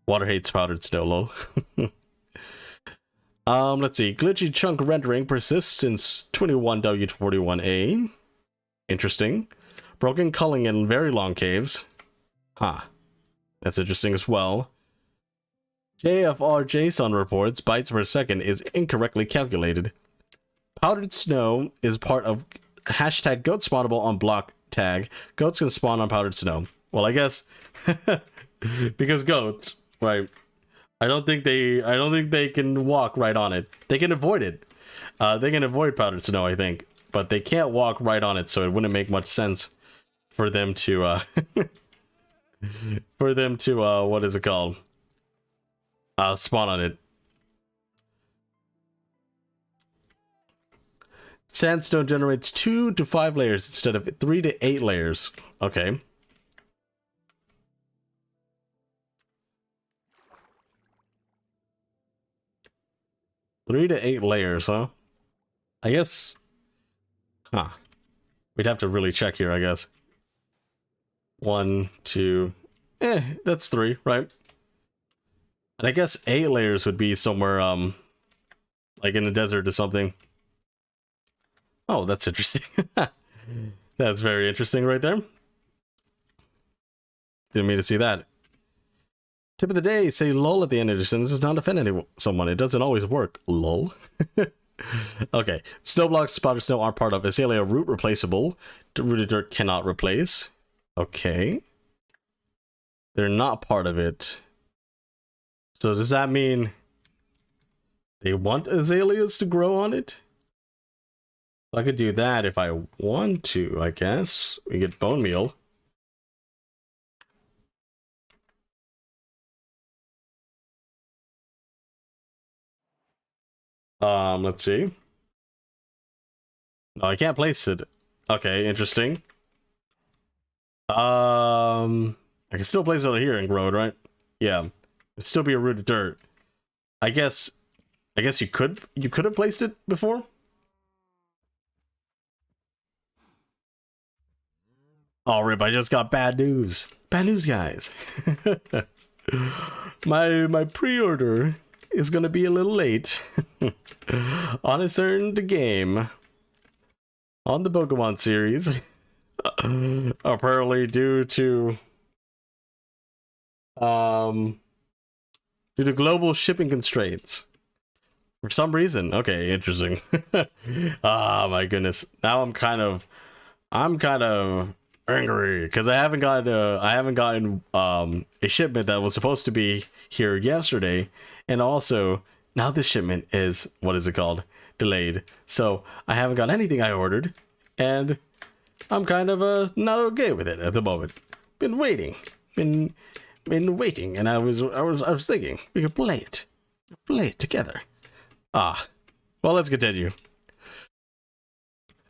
Water hates powdered snow, lol. Let's see. Glitchy chunk rendering persists since 21W41A. Interesting. Broken culling in very long caves. Huh. That's interesting as well. JFR JSON reports bytes per second is incorrectly calculated. Powdered snow is part of hashtag goat spawnable on block tag. Goats can spawn on powdered snow. Well, I guess because goats, right? I don't think they can walk right on it. They can avoid it. They can avoid powdered snow, I think, but they can't walk right on it, so it wouldn't make much sense for them to what is it called? Spawn on it. Sandstone generates 2 to 5 layers instead of 3 to 8 layers. Okay. Three to 8 layers, huh? I guess. Huh. We'd have to really check here, I guess. 1, 2. That's 3, right? And I guess 8 layers would be somewhere, like in the desert or something. Oh, that's interesting. That's very interesting right there. Didn't mean to see that. Tip of the day, say lol at the end of your sentence does not offend someone. It doesn't always work. Lol. Okay. Snow blocks, spotted snow aren't part of Azalea root replaceable. Rooted dirt cannot replace. Okay. They're not part of it. So does that mean they want azaleas to grow on it? I could do that if I want to, I guess. We get bone meal. Let's see. No, I can't place it. Okay, interesting. I can still place it here and grow it, right? Yeah, it'd still be a root of dirt. I guess you could have placed it before. Oh, rip! I just got bad news. Bad news, guys. my pre-order is gonna be a little late on a certain game on the Pokemon series. Apparently due to global shipping constraints. For some reason. Okay, interesting. Ah, my goodness. Now I'm kind of angry because I haven't gotten a shipment that was supposed to be here yesterday, and also now this shipment is, what is it called, delayed. So I haven't got anything I ordered, and I'm kind of not okay with it at the moment. Been waiting, been waiting, and I was thinking we could play it together. Ah, well, let's continue.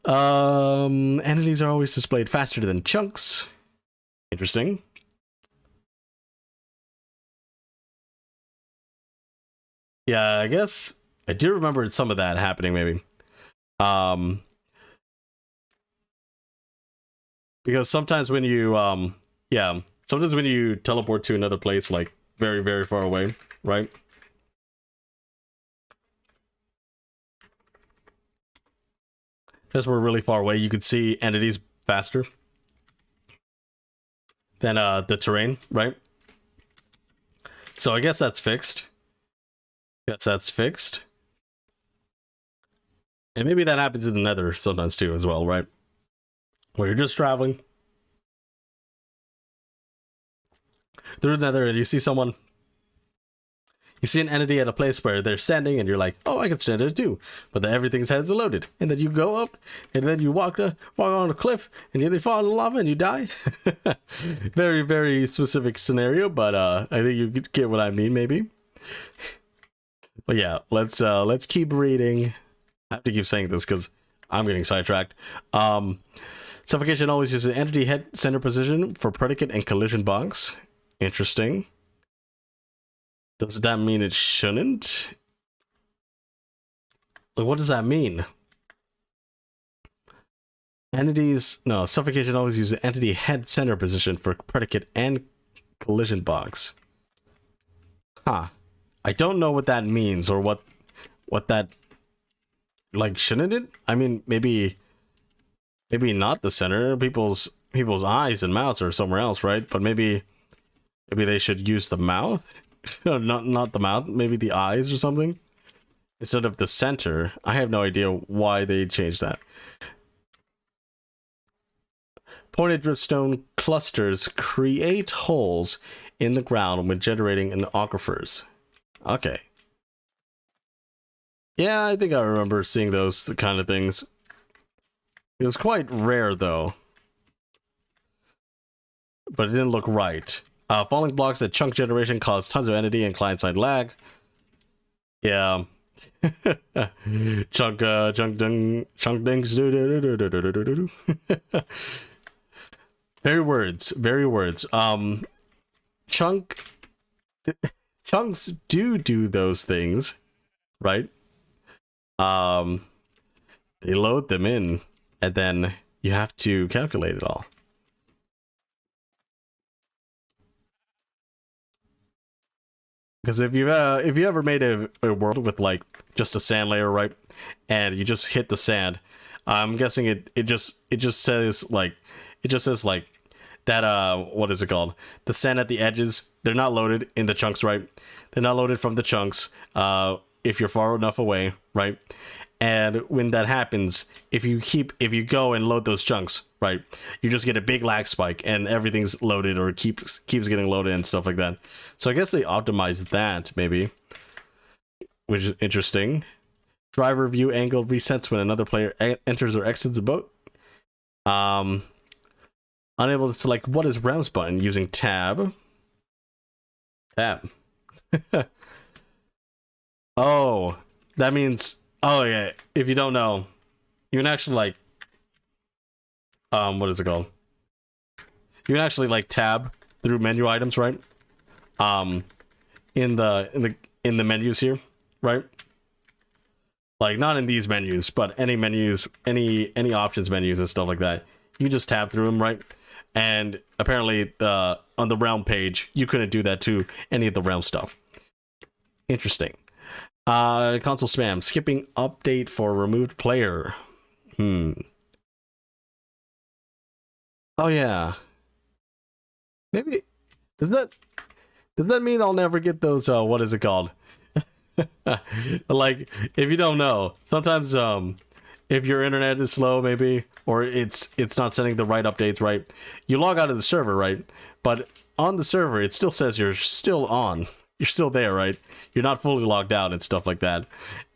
Entities are always displayed faster than chunks. Interesting. Yeah, I guess I do remember some of that happening, maybe. Because sometimes when you sometimes when you teleport to another place, like very, very far away, right? Because we're really far away, you could see entities faster than the terrain, right? So I guess that's fixed. And maybe that happens in the Nether sometimes too, as well, right? Where you're just traveling through the Nether and you see someone. You see an entity at a place where they're standing, and you're like, "Oh, I can stand there too." But then everything's heads loaded, and then you go up, and then you walk on a cliff, and you fall in the lava, and you die. Very, very specific scenario, but I think you get what I mean, maybe. But yeah, let's keep reading. I have to keep saying this because I'm getting sidetracked. Suffocation always uses entity head center position for predicate and collision box. Interesting. Does that mean it shouldn't? Like, what does that mean? Entities, no, suffocation always uses entity head center position for predicate and collision box. Huh. I don't know what that means, or what that, like, shouldn't it? I mean, maybe not the center. People's eyes and mouths are somewhere else, right? But maybe they should use the mouth. not the mouth, maybe the eyes or something instead of the center. I have no idea why they changed that. Pointed dripstone clusters create holes in the ground when generating in aquifers. Okay. Yeah, I think I remember seeing those kind of things. It was quite rare though, but it didn't look right. Falling blocks at chunk generation cause tons of entity and client-side lag. Yeah. chunk things. Very words. Chunks do those things, right? They load them in, and then you have to calculate it all. Because if you ever made a world with like just a sand layer, right, and you just hit the sand, I'm guessing it just says like that what is it called? The sand at the edges, they're not loaded in the chunks, right? They're not loaded from the chunks if you're far enough away, right? And when that happens, if you go and load those chunks, right, you just get a big lag spike and everything's loaded or keeps getting loaded and stuff like that. So I guess they optimized that maybe, which is interesting. Driver view angle resets when another player enters or exits the boat. Unable to select what is Realms button using tab. Oh, that means, oh yeah, if you don't know, you can actually like what is it called? you can actually like tab through menu items, right? In the menus here, right? Like not in these menus, but any menus, any options menus and stuff like that. You just tab through them, right? And apparently on the realm page, you couldn't do that to any of the realm stuff. Interesting. Console spam. Skipping update for removed player. Oh yeah. Maybe does that mean I'll never get those what is it called? Like if you don't know, sometimes if your internet is slow maybe, or it's not sending the right updates, right? You log out of the server, right? But on the server it still says you're still on. You're still there, right? You're not fully logged out and stuff like that.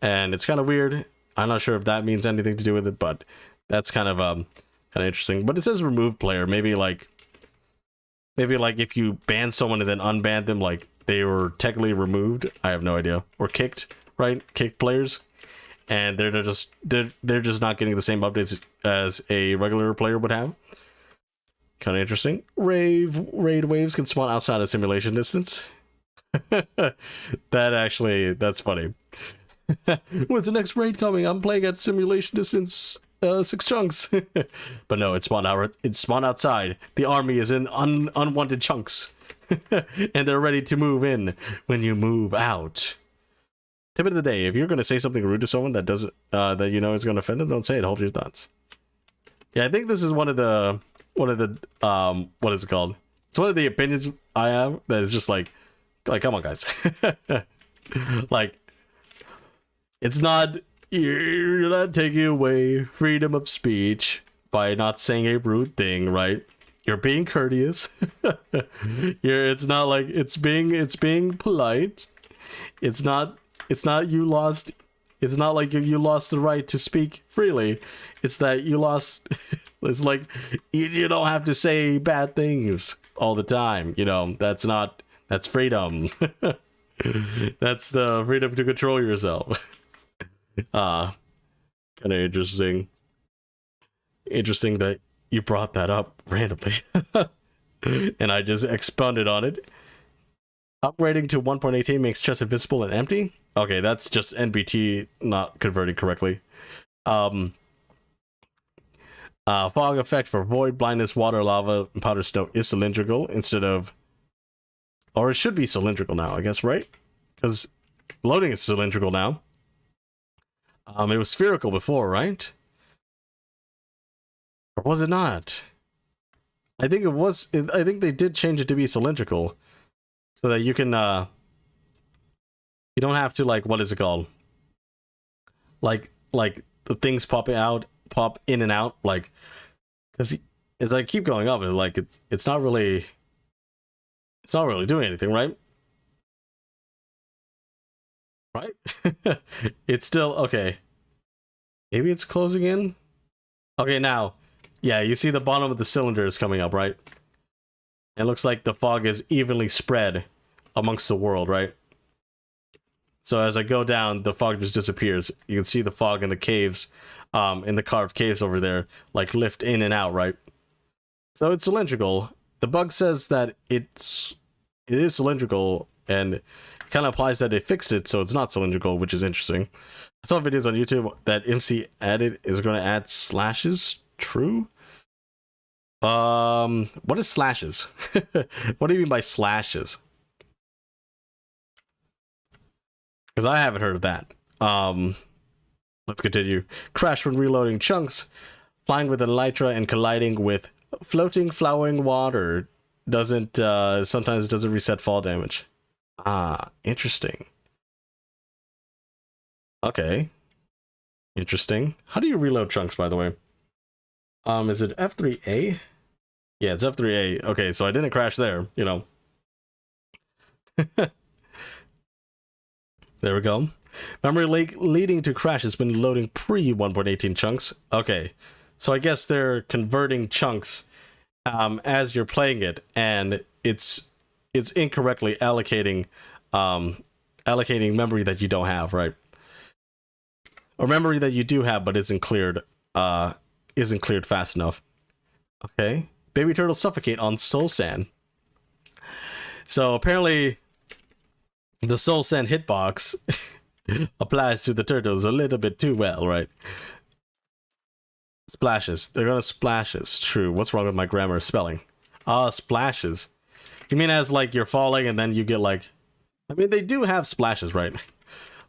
And it's kind of weird. I'm not sure if that means anything to do with it, but that's kind of interesting. But it says remove player. Maybe like if you ban someone and then unban them, like they were technically removed. I have no idea. Or kicked, right? Kicked players. And they're just not getting the same updates as a regular player would have. Kind of interesting. Raid waves can spawn outside of simulation distance. That's funny. When's the next raid coming? I'm playing at simulation distance 6 chunks. But no, it's spawned outside. The army is in unwanted chunks. And they're ready to move in when you move out. Tip of the day: if you're going to say something rude to someone that doesn't that you know is going to offend them, don't say it. Hold your thoughts. Yeah, I think this is one of the what is it called? It's one of the opinions I have that is just like come on guys. Like it's not, you're not taking away freedom of speech by not saying a rude thing, right? You're being courteous. It's not like it's being polite. It's not like you lost the right to speak freely. It's that you lost. It's like you don't have to say bad things all the time. You know, that's freedom. That's the freedom to control yourself. Kind of interesting that you brought that up randomly. And I just expounded on it. Upgrading to 1.18 makes chest invisible and empty. Okay, that's just NBT not converting correctly. Fog effect for void, blindness, water, lava, and powder snow is cylindrical instead of, or it should be cylindrical now, I guess, right? Because loading is cylindrical now. It was spherical before, right? Or was it not? I think it was. I think they did change it to be cylindrical, so that you can. You don't have to, like, what is it called? Like the things pop in and out, like, because as I keep going up, it's like it's not really doing anything, right? Right? It's still okay. Maybe it's closing in. Okay, now, yeah, you see the bottom of the cylinder is coming up, right? It looks like the fog is evenly spread amongst the world, right? So as I go down, the fog just disappears. You can see the fog in the caves, in the carved caves over there, like lift in and out, right? So it's cylindrical. The bug says that it is cylindrical, and it kind of implies that they fixed it so it's not cylindrical, which is interesting. I saw videos on YouTube that MC added is going to add slashes. True. What is slashes? What do you mean by slashes? Because I haven't heard of that. Let's continue. Crash when reloading chunks. Flying with an elytra and colliding with floating, flowing water sometimes doesn't reset fall damage. Ah, interesting. Okay. Interesting. How do you reload chunks, by the way? Is it F3A? Yeah, it's F3A. Okay, so I didn't crash there, you know. There we go. Memory leak leading to crashes when loading pre 1.18 chunks. Okay, so I guess they're converting chunks as you're playing it, and it's incorrectly allocating memory that you don't have, right? Or memory that you do have but isn't cleared fast enough. Okay, baby turtles suffocate on soul sand. So apparently the soul sand hitbox applies to the turtles a little bit too well, right? Splashes. They're gonna splashes. True. What's wrong with my grammar? Spelling. Splashes. You mean as like you're falling and then you get like... I mean, they do have splashes, right?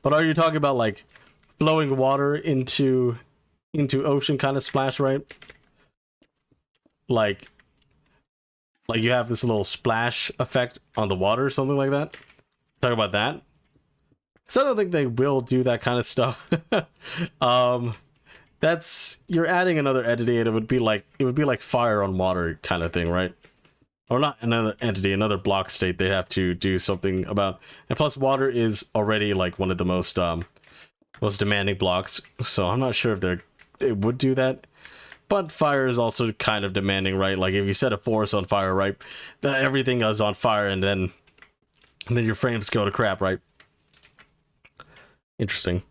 But are you talking about like flowing water into ocean kind of splash, right? Like you have this little splash effect on the water or something like that? Talk about that? Because I don't think they will do that kind of stuff. That's... You're adding another entity and it would be like fire on water kind of thing, right? Or not another entity, another block state they have to do something about. And plus water is already like one of the most demanding blocks. So I'm not sure if they would do that. But fire is also kind of demanding, right? Like if you set a forest on fire, right? Everything goes on fire and then your frames go to crap, right? Interesting.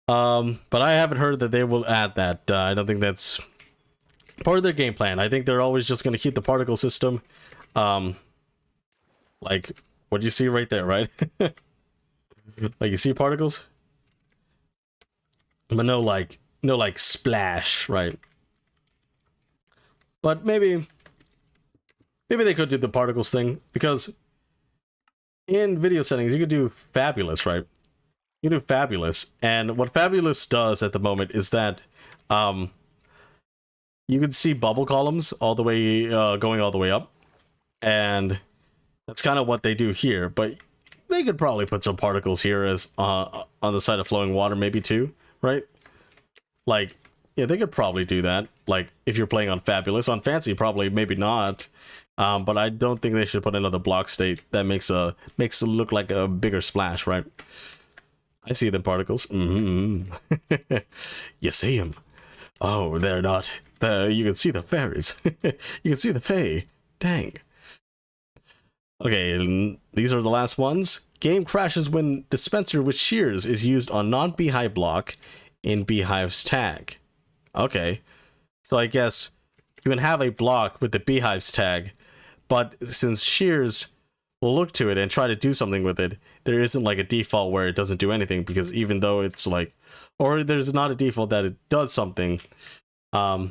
But I haven't heard that they will add that. I don't think that's part of their game plan. I think they're always just going to keep the particle system. Like what you see right there, right? Like you see particles? But no like splash, right? But maybe they could do the particles thing, because in video settings you could do fabulous, right? You do fabulous, and what fabulous does at the moment is that you can see bubble columns all the way going all the way up, and that's kind of what they do here. But they could probably put some particles here as on the side of flowing water, maybe too, right? Like, yeah, they could probably do that. Like if you're playing on fabulous. On fancy, probably maybe not. But I don't think they should put another block state that makes it look like a bigger splash, right? I see the particles. Mm-hmm. You see them. Oh, they're not. You can see the fairies. You can see the fae. Dang. Okay, these are the last ones. Game crashes when dispenser with shears is used on non-beehive block in beehive's tag. Okay. So I guess you can have a block with the beehive's tag, but since shears will look to it and try to do something with it, there isn't like a default where it doesn't do anything, because even though it's like, or there's not a default that it does something. What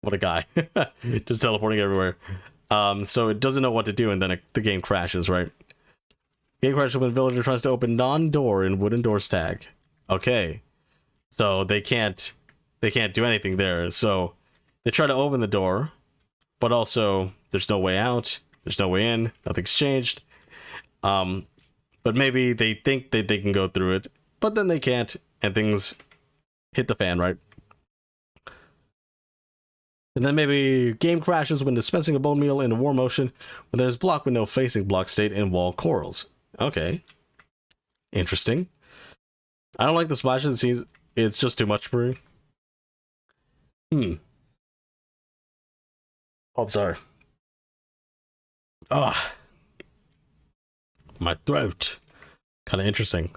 a guy. Just teleporting everywhere. So it doesn't know what to do, and then the game crashes, right? Game crashes when a villager tries to open non-door in wooden doors tag. Okay. So they can't do anything there. So they try to open the door, but also there's no way out, there's no way in, nothing's changed. But maybe they think that they can go through it, but then they can't, and things hit the fan, right? And then maybe game crashes when dispensing a bone meal in a war motion when there's block with no facing block state in wall corals. Okay. Interesting. I don't like the splashes. It seems it's just too much for me. Oh, sorry. Ah. My throat. Kind of interesting.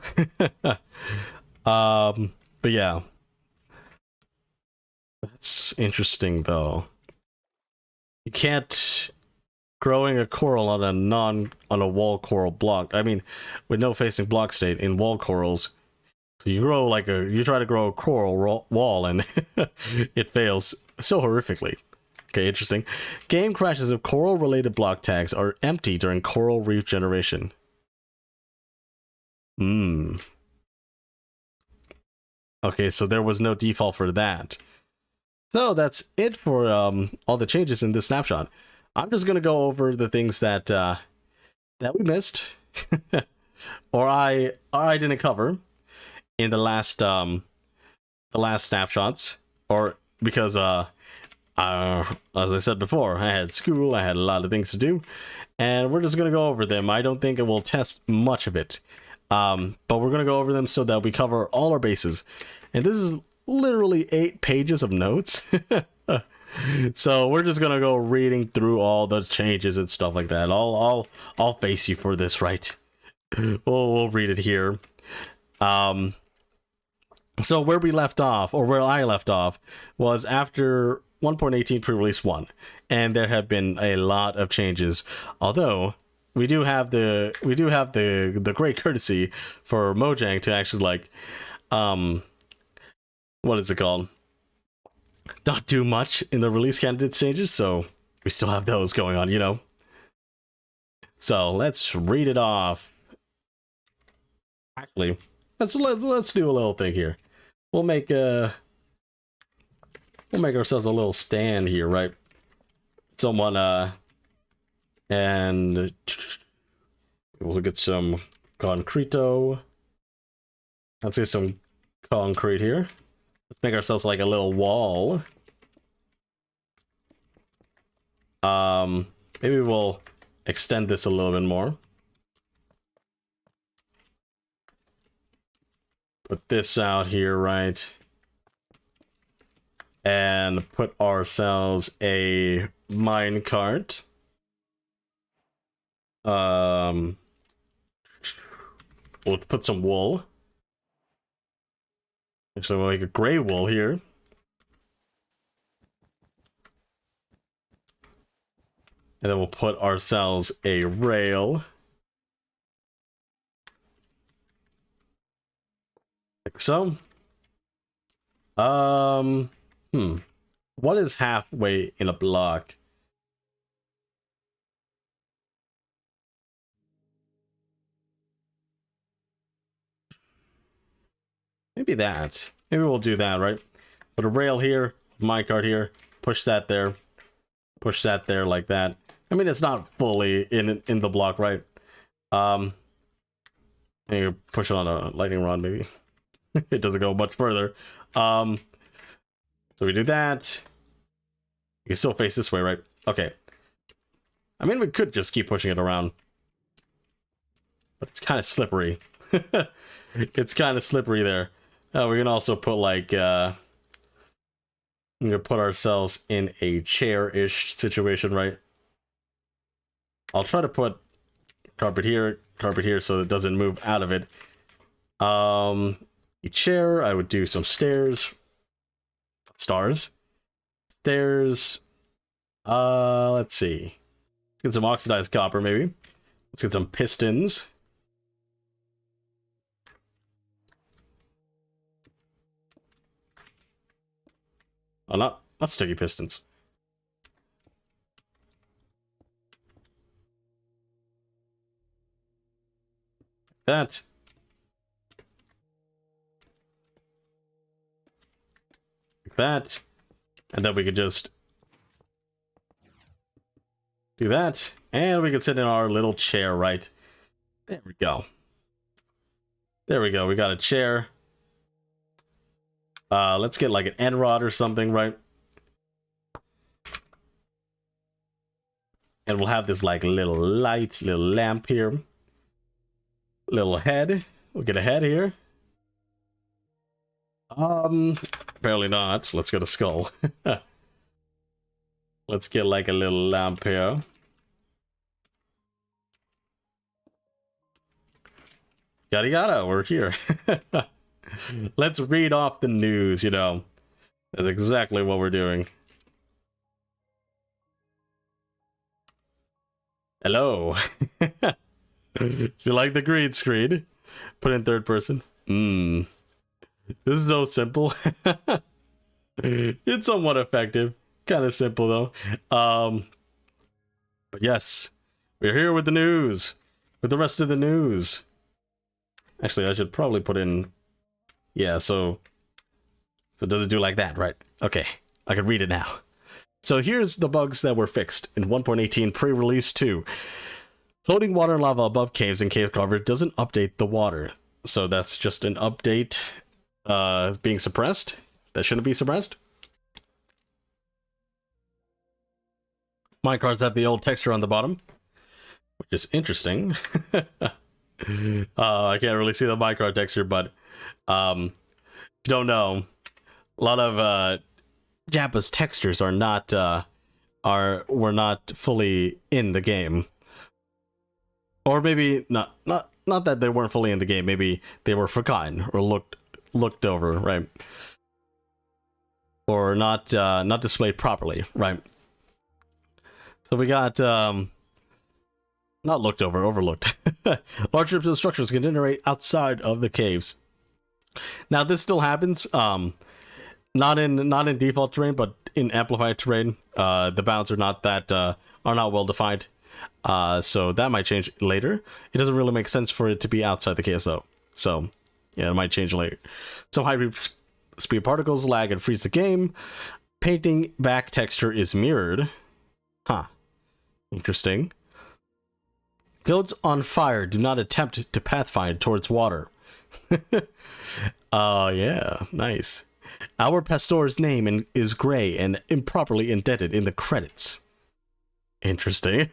But yeah. That's interesting, though. You can't growing a coral on a wall coral block. I mean, with no facing block state in wall corals. So you grow you try to grow a coral wall and it fails so horrifically. Okay, interesting. Game crashes if coral related block tags are empty during coral reef generation. Okay, so there was no default for that. So that's it for all the changes in this snapshot. I'm just gonna go over the things that we missed, or I didn't cover in the last snapshots, or because as I said before, I had school, I had a lot of things to do, and we're just gonna go over them. I don't think it will test much of it, but we're gonna go over them so that we cover all our bases. And this is literally 8 pages of notes. So we're just gonna go reading through all those changes and stuff like that. I'll face you for this, right? We'll read it here. So where we left off, or where I left off, was after 1.18 pre-release 1, and there have been a lot of changes. Although we do have the great courtesy for Mojang to actually like what is it called? Not do much in the release candidate stages, so we still have those going on, you know. So let's read it off. Actually, let's do a little thing here. We'll make ourselves a little stand here, right? Someone and we'll get some concreto. Let's get some concrete here. Let's make ourselves like a little wall. Maybe we'll extend this a little bit more. Put this out here, right? And put ourselves a mine cart. We'll put some wool. Actually, we'll make a gray wool here. And then we'll put ourselves a rail. Like so. What is halfway in a block? Maybe that. Maybe we'll do that, right? Put a rail here, minecart here, push that there like that. I mean, it's not fully in the block, right? You push it on a lightning rod, maybe. It doesn't go much further. So we do that. You can still face this way, right? Okay. I mean, we could just keep pushing it around, but it's kind of slippery. It's kind of slippery there. We can also put like we're gonna put ourselves in a chair-ish situation, right? I'll try to put carpet here, so it doesn't move out of it. A chair, I would do some stairs. Stairs. Let's see. Let's get some oxidized copper, maybe. Let's get some pistons. Oh, not sticky pistons. That. Like that. And then we could just do that. And we can sit in our little chair, right? There we go. There we go. We got a chair. Let's get like an end rod or something, right? And we'll have this like little light, little lamp here. Little head. We'll get a head here. Apparently not. Let's get a skull. Let's get like a little lamp here. Yada yada, we're here. Let's read off the news, you know. That's exactly what we're doing. Hello. Do you like the green screen? Put in third person. This is so simple. It's somewhat effective. Kind of simple though. But yes, we're here with the news. With the rest of the news. Actually, I should probably put in. Yeah, so does it do like that, right? Okay, I can read it now. So here's the bugs that were fixed in 1.18 pre-release 2. Floating water and lava above caves and cave cover doesn't update the water. So that's just an update being suppressed. That shouldn't be suppressed. Minecarts have the old texture on the bottom, which is interesting. I can't really see the minecart texture, but if you don't know, a lot of Jappa's textures are not were not fully in the game, or maybe not that they weren't fully in the game. Maybe they were forgotten or looked over, right? or not displayed properly, right? So we got not looked over, overlooked. Large groups of structures can generate outside of the caves. Now this still happens, not in default terrain, but in amplified terrain. The bounds are not well defined. So that might change later. It doesn't really make sense for it to be outside the case though. So yeah, it might change later. Some high speed particles lag and freeze the game. Painting back texture is mirrored. Huh. Interesting. Goats on fire do not attempt to pathfind towards water. Yeah, nice. Our pastor's name is gray and improperly indented in the credits. Interesting.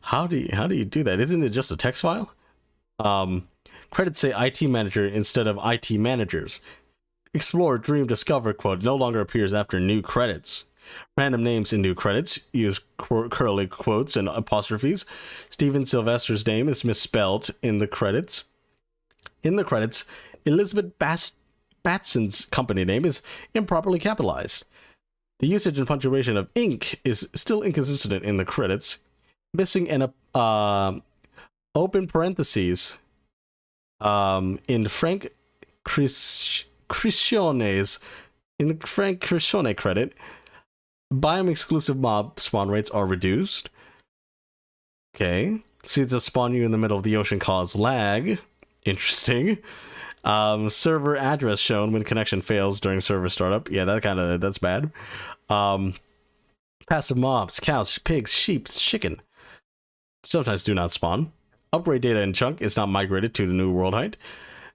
How do you do that? Isn't it just a text file? Credits say IT manager instead of IT managers. Explore, dream, discover quote no longer appears after new credits. Random names in new credits use curly quotes and apostrophes. Steven Sylvester's name is misspelled in the credits. In the credits, Elizabeth Batson's company name is improperly capitalized. The usage and punctuation of ink is still inconsistent in the credits. Missing an open parentheses in Frank Criscione's credit. Biome exclusive mob spawn rates are reduced. Okay. Seeds that spawn you in the middle of the ocean cause lag. Interesting. Server address shown when connection fails during server startup. Yeah, that's bad. Passive mobs, cows, pigs, sheep, chicken sometimes do not spawn. Upgrade data in chunk is not migrated to the new world height.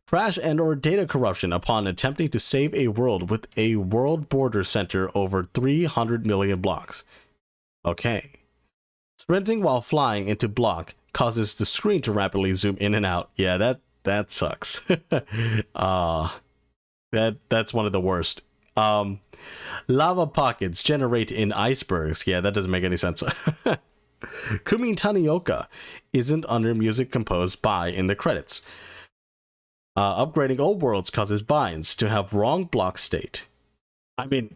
Crash and or data corruption upon attempting to save a world with a world border center over 300 million blocks. Okay. Sprinting while flying into block causes the screen to rapidly zoom in and out. Yeah, that sucks. That's one of the worst. Lava pockets generate in icebergs. Yeah, that doesn't make any sense. Kumi Tanioka isn't under music composed by in the credits. Upgrading old worlds causes vines to have wrong block state. I mean,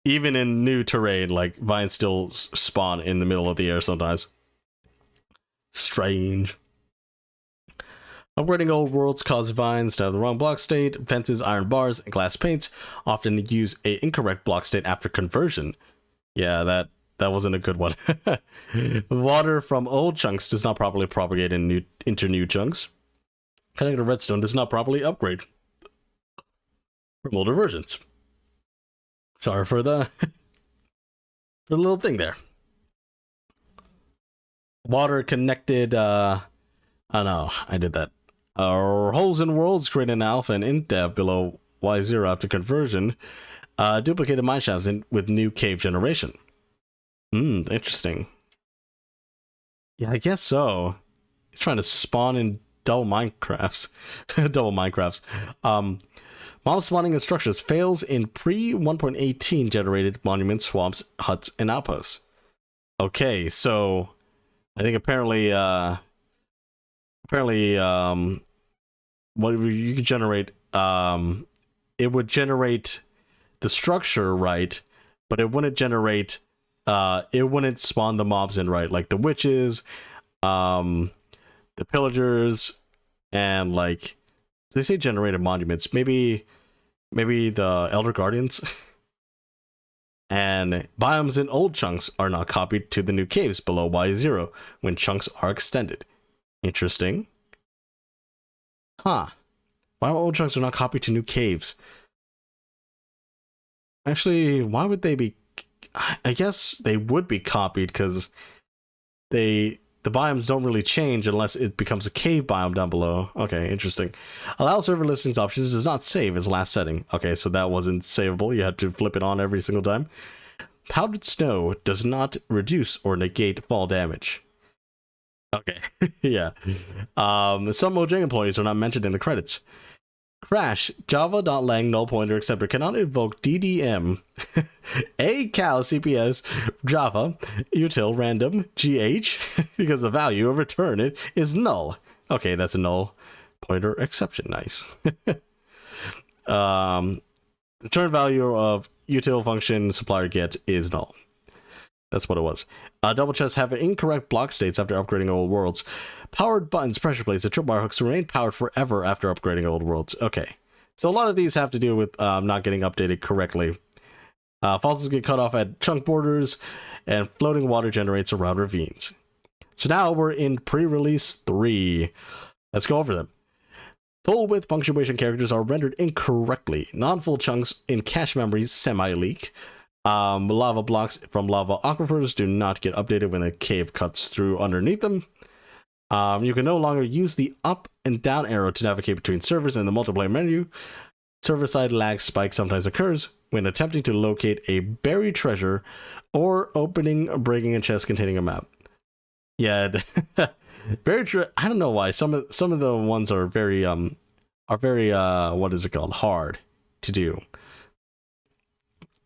even in new terrain, like vines still spawn in the middle of the air sometimes. Strange. Upgrading old worlds cause vines to have the wrong block state. Fences, iron bars, and glass paints often use a incorrect block state after conversion. Yeah, that wasn't a good one. Water from old chunks does not properly propagate into new chunks. Connected redstone does not properly upgrade from older versions. Sorry for the little thing there. Water connected. Oh no, I did that. Holes in worlds create an alpha and indep below Y0 after conversion. Duplicated mineshafts with new cave generation. Interesting. Yeah, I guess so. He's trying to spawn in double Minecrafts. Mob spawning in structures fails in pre 1.18 generated monuments, swamps, huts, and outposts. Okay, so I think apparently what you could generate, it would generate the structure right, but it wouldn't generate it wouldn't spawn the mobs in right, like the witches, the pillagers, and like they say generated monuments, maybe the elder guardians. And biomes in old chunks are not copied to the new caves below Y0 when chunks are extended. Interesting. Huh. Why old chunks are not copied to new caves? Actually, why would they be? I guess they would be copied because the biomes don't really change unless it becomes a cave biome down below. Okay, interesting. Allow server listings options does not save as last setting. Okay, so that wasn't savable. You had to flip it on every single time. Powdered snow does not reduce or negate fall damage. Okay, yeah. Some Mojang employees are not mentioned in the credits. Crash, java.lang null pointer acceptor cannot invoke DDM, a cow CPS, Java, util random, GH, because the value of return it is null. Okay, that's a null pointer exception. Nice. The return value of util function supplier get is null. That's what it was. Double chests have incorrect block states after upgrading old worlds. Powered buttons, pressure plates, and tripwire hooks remain powered forever after upgrading old worlds. Okay. So a lot of these have to do with not getting updated correctly. Fossils get cut off at chunk borders, and floating water generates around ravines. So now we're in pre-release 3. Let's go over them. Full width punctuation characters are rendered incorrectly. Non-full chunks in cache memory semi-leak. Lava blocks from lava aquifers do not get updated when a cave cuts through underneath them. You can no longer use the up and down arrow to navigate between servers in the multiplayer menu. Server-side lag spike sometimes occurs when attempting to locate a buried treasure or opening or breaking a chest containing a map. Yeah, buried treasure. I don't know why some of the ones are very what is it called, hard to do.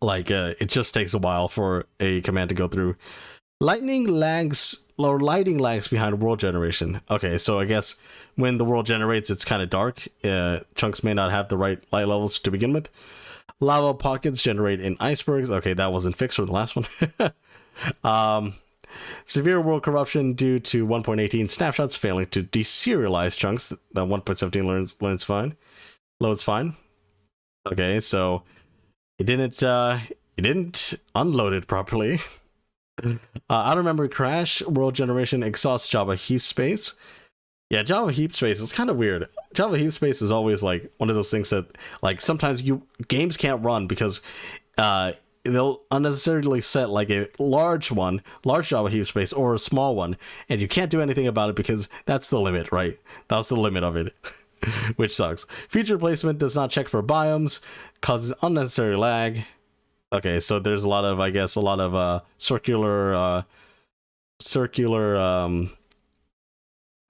Like it just takes a while for a command to go through. Lighting lags behind world generation. Okay, so I guess when the world generates, it's kind of dark. Chunks may not have the right light levels to begin with. Lava pockets generate in icebergs. Okay, that wasn't fixed from the last one. Severe world corruption due to 1.18 snapshots failing to deserialize chunks. The 1.17 loads fine. Okay, so it didn't unload it properly. Outer memory crash, world generation exhausts Java heap space. Yeah, Java heap space is kind of weird. Java heap space is always like one of those things that like sometimes games can't run because they'll unnecessarily set like a large Java heap space or a small one, and you can't do anything about it because that's the limit, right? That's the limit of it, which sucks. Feature placement does not check for biomes, causes unnecessary lag. Okay, so there's a lot of circular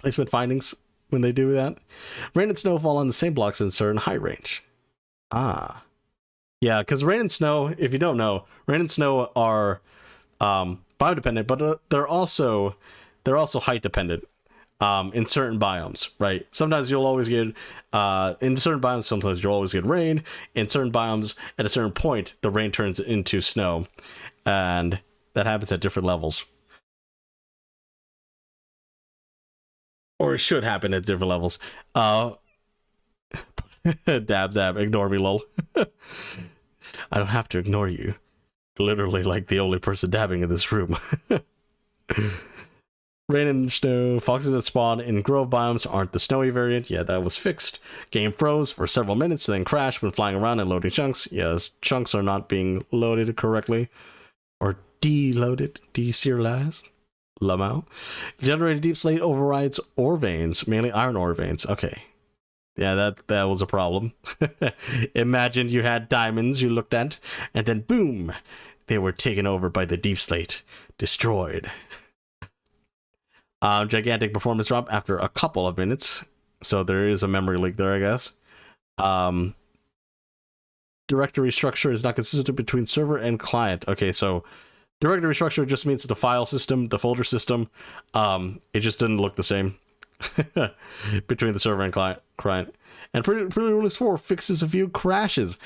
placement findings when they do that. Rain and snow fall on the same blocks in certain height range. Yeah, because rain and snow, if you don't know, rain and snow are biome dependent, but they're also height dependent in certain biomes, right? Sometimes you'll always get in certain biomes, sometimes you'll always get rain. In certain biomes, at a certain point, the rain turns into snow, and that happens at different levels. Or it should happen at different levels. Dab, ignore me, lol. I don't have to ignore you. Literally like the only person dabbing in this room. Rain and snow, foxes that spawn in grove biomes aren't the snowy variant. Yeah, that was fixed. Game froze for several minutes, then crashed when flying around and loading chunks. Yes, chunks are not being loaded correctly. Or deloaded, deserialized. Lamau. Generated deep slate overrides ore veins, mainly iron ore veins. Okay. Yeah, that was a problem. Imagine you had diamonds you looked at, and then boom, they were taken over by the deep slate. Destroyed. Gigantic performance drop after a couple of minutes. So there is a memory leak there, I guess. Directory structure is not consistent between server and client. Okay, so directory structure just means the file system, the folder system. It just didn't look the same between the server and client. And pre-release 4 fixes a few crashes.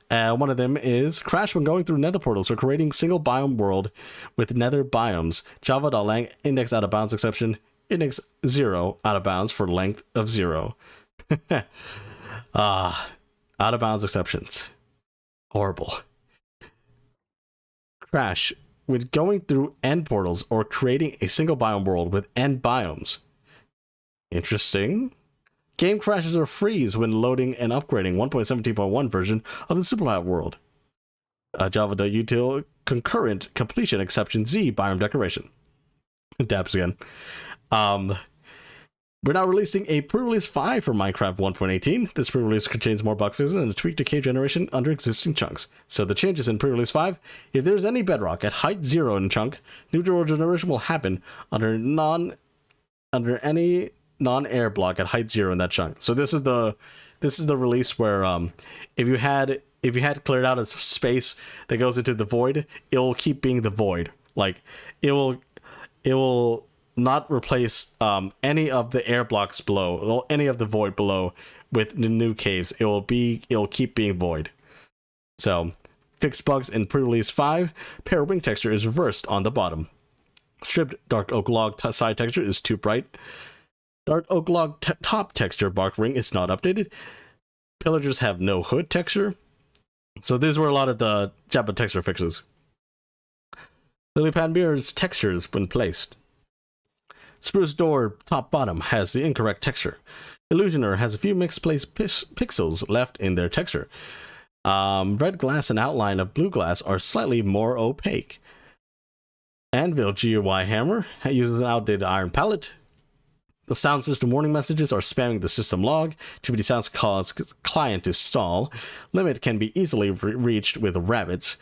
One of them is crash when going through nether portals or creating single biome world with nether biomes. Java.lang index out of bounds exception. Index 0 out of bounds for length of 0. Out of bounds exceptions. Horrible. Crash when going through end portals or creating a single biome world with end biomes. Interesting. Game crashes or freeze when loading and upgrading 1.17.1 version of the Superlab world. Java.util concurrent completion exception Z biome decoration. Dabs again. We're now releasing a pre-release 5 for Minecraft 1.18. This pre-release contains more bug fixes and a tweak to cave generation under existing chunks. So the changes in pre-release 5, if there's any bedrock at height 0 in a chunk, new world generation will happen under any non-air block at height 0 in that chunk. So this is the release where if you had cleared out a space that goes into the void, it will keep being the void. Like it will not replace any of the air blocks below, or any of the void below with the new caves. It'll keep being void. So, fixed bugs in pre-release 5. Pear wing texture is reversed on the bottom. Stripped dark oak log side texture is too bright. Dark oak log top texture bark ring is not updated. Pillagers have no hood texture. So these were a lot of the Java texture fixes. Lily pad mirrors textures when placed. Spruce door top bottom has the incorrect texture. Illusioner has a few mixed place pixels left in their texture. Red glass and outline of blue glass are slightly more opaque. Anvil GUI hammer uses an outdated iron palette. The sound system warning messages are spamming the system log. Too many sounds cause client to stall. Limit can be easily reached with rabbits.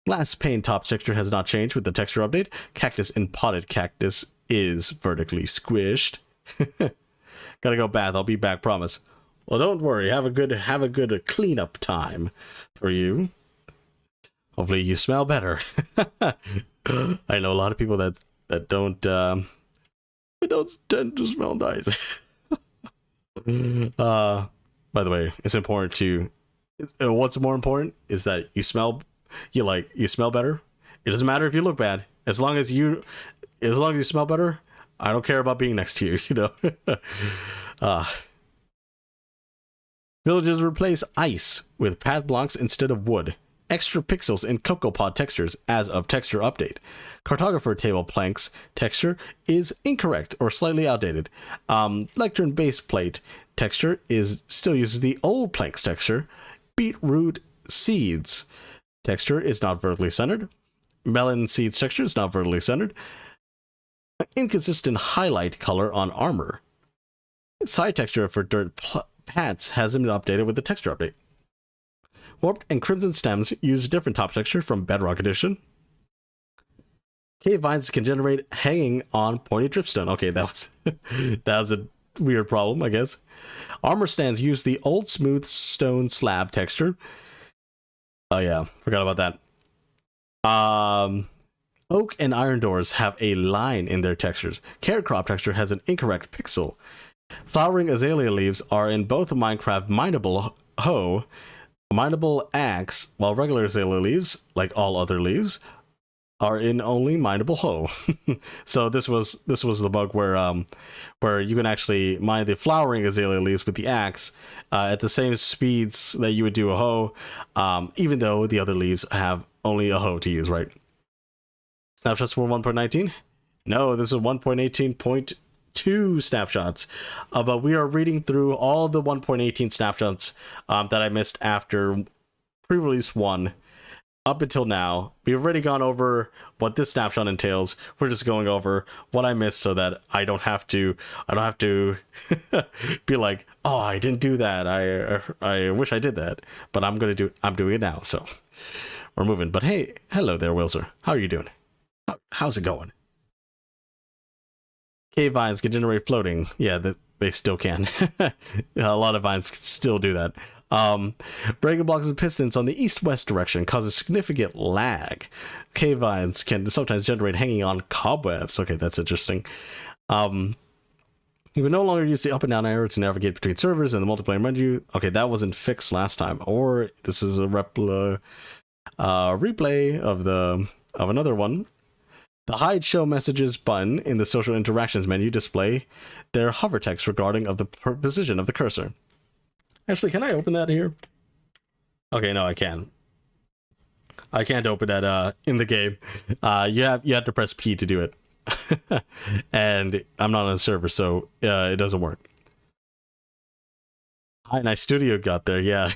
Glass pane top texture has not changed with the texture update. Cactus in potted cactus is vertically squished. Gotta go bath. I'll be back, promise. Well, don't worry. Have a good cleanup time for you. Hopefully you smell better. I know a lot of people that don't tend to smell nice. By the way, it's important to what's more important is that you smell better. It doesn't matter if you look bad. As long as you smell better, I don't care about being next to you, you know. Villagers replace ice with path blocks instead of wood. Extra pixels in cocoa pod textures as of texture update. Cartographer table planks texture is incorrect or slightly outdated. Lectern base plate texture still uses the old planks texture. Beetroot seeds texture is not vertically centered. Melon seeds texture is not vertically centered. Inconsistent highlight color on armor. Side texture for dirt paths hasn't been updated with the texture update. Warped and Crimson stems use a different top texture from Bedrock Edition. Cave vines can generate hanging on pointy dripstone. Okay, that was a weird problem, I guess. Armor stands use the old smooth stone slab texture. Oh yeah, forgot about that. Oak and iron doors have a line in their textures. Carrot crop texture has an incorrect pixel. Flowering azalea leaves are in both Minecraft mineable hoe, mineable axe, while regular azalea leaves, like all other leaves, are in only mineable hoe. So this was the bug where you can actually mine the flowering azalea leaves with the axe at the same speeds that you would do a hoe, even though the other leaves have only a hoe to use, right? Snapshots for 1.19? No, this is 1.18.2 snapshots, but we are reading through all the 1.18 snapshots that I missed after pre-release 1 up until now. We've already gone over what this snapshot entails. We're just going over what I missed so that I don't have to be like, oh, I didn't do that, I wish I did that, but I'm doing it now. So we're moving. But hey, hello there, Wilser. How are you doing? How's it going? Cave vines can generate floating. Yeah, they still can. A lot of vines still do that. Breaking blocks and pistons on the east-west direction causes significant lag. Cave vines can sometimes generate hanging on cobwebs. Okay, that's interesting. You can no longer use the up and down arrow to navigate between servers and the multiplayer menu. Okay, that wasn't fixed last time. Or this is a replay of another one. The hide show messages button in the social interactions menu display their hover text regarding of the position of the cursor. Actually, can I open that here? Okay, no, I can. I can't open that in the game. You have to press P to do it. And I'm not on a server, so it doesn't work. Hi, nice studio got there, yeah.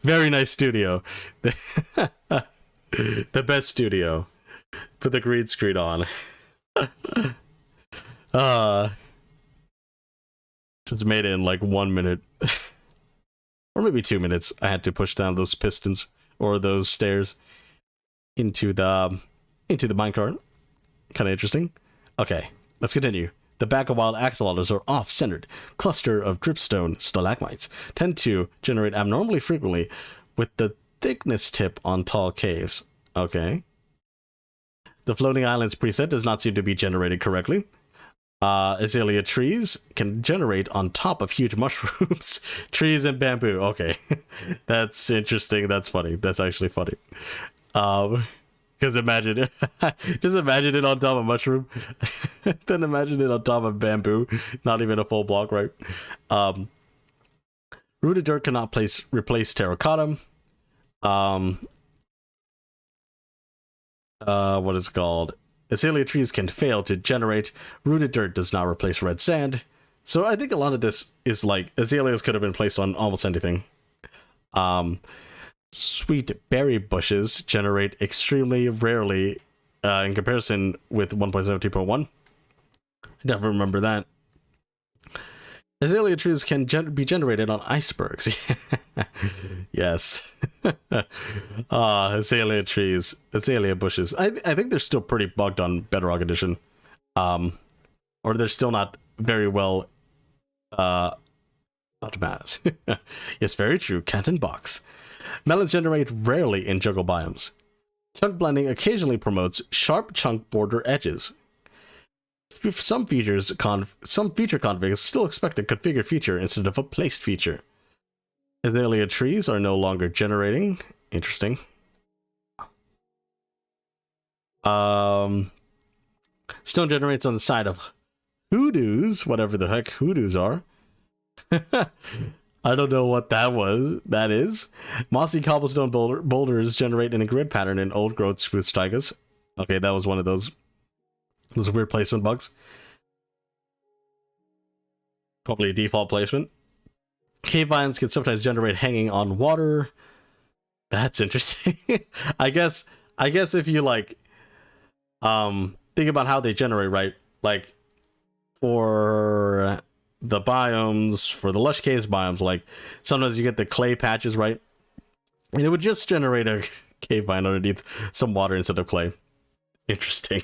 Very nice studio. The best studio. Put the green screen on. Just made it in like 1 minute. Or maybe 2 minutes. I had to push down those pistons or those stairs into the minecart. Kind of interesting. Okay, let's continue. The back of wild axolotls are off-centered. Cluster of dripstone stalagmites tend to generate abnormally frequently with the thickness tip on tall caves. Okay. The floating islands preset does not seem to be generated correctly. Azalea trees can generate on top of huge mushrooms, trees, and bamboo. Okay, that's interesting. That's funny. That's actually funny. Because imagine it, just imagine it on top of mushroom, then imagine it on top of bamboo. Not even a full block, right? Rooted dirt cannot replace terracotta. What is it called? Azalea trees can fail to generate. Rooted dirt does not replace red sand. So I think a lot of this is like azaleas could have been placed on almost anything. Sweet berry bushes generate extremely rarely in comparison with 1.17.1. I never remember that. Azalea trees can be generated on icebergs. Yes. Azalea trees, azalea bushes. I think they're still pretty bugged on Bedrock Edition. Or they're still not very well optimized. Yes, very true. Canton box. Melons generate rarely in jungle biomes. Chunk blending occasionally promotes sharp chunk border edges. Some feature configs still expect a configured feature instead of a placed feature. Azalea trees are no longer generating. Interesting. Stone generates on the side of hoodoos, whatever the heck hoodoos are. I don't know what that is. Mossy cobblestone boulders generate in a grid pattern in old growth spruce taigas. Okay, that was one of those weird placement bugs. Probably a default placement. Cave vines can sometimes generate hanging on water. That's interesting. I guess if you like think about how they generate, right? Like for the biomes, for the lush caves biomes, like sometimes you get the clay patches, right? And it would just generate a cave vine underneath some water instead of clay. Interesting.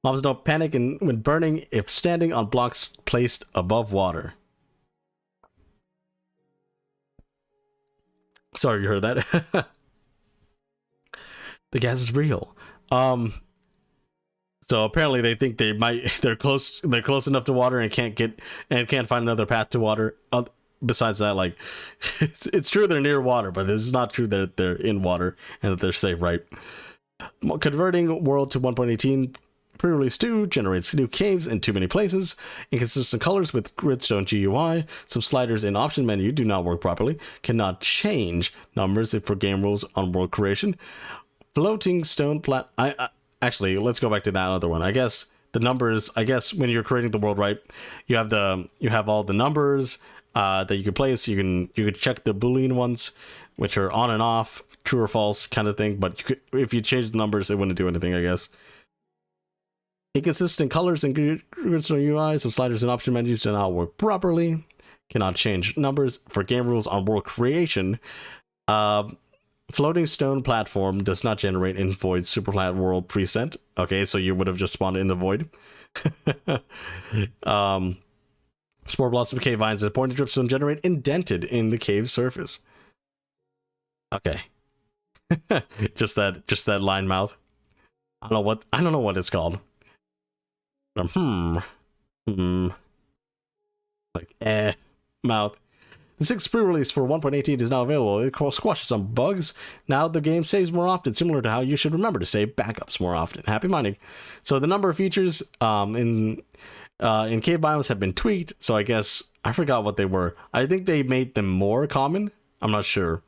Mobs don't panic when burning if standing on blocks placed above water. Sorry you heard that. The gas is real. So apparently they think they're close enough to water and can't find another path to water. Besides that, like it's true they're near water, but this is not true that they're in water and that they're safe, right? Converting world to 1.18 pre-release 2 generates new caves in too many places. Inconsistent colors with gridstone GUI. Some sliders in option menu do not work properly. Cannot change numbers for game rules on world creation. Floating stone actually, let's go back to that other one. I guess the numbers. I guess when you're creating the world, right, you have all the numbers that you can place. You can check the Boolean ones, which are on and off, true or false kind of thing. But if you change the numbers, it wouldn't do anything, I guess. Inconsistent colors and gridstone UI. Some sliders and option menus do not work properly. Cannot change numbers for game rules on world creation. Floating stone platform does not generate in void superplat world preset. Okay, so you would have just spawned in the void. Spore blossom cave vines and pointed dripstone generate indented in the cave surface. Okay. just that line mouth. I don't know what it's called. Like mouth. The 6th pre-release for 1.18 is now available. It squashes some bugs. Now the game saves more often, similar to how you should remember to save backups more often. Happy mining. So the number of features in cave biomes have been tweaked. So I guess I forgot what they were. I think they made them more common. I'm not sure.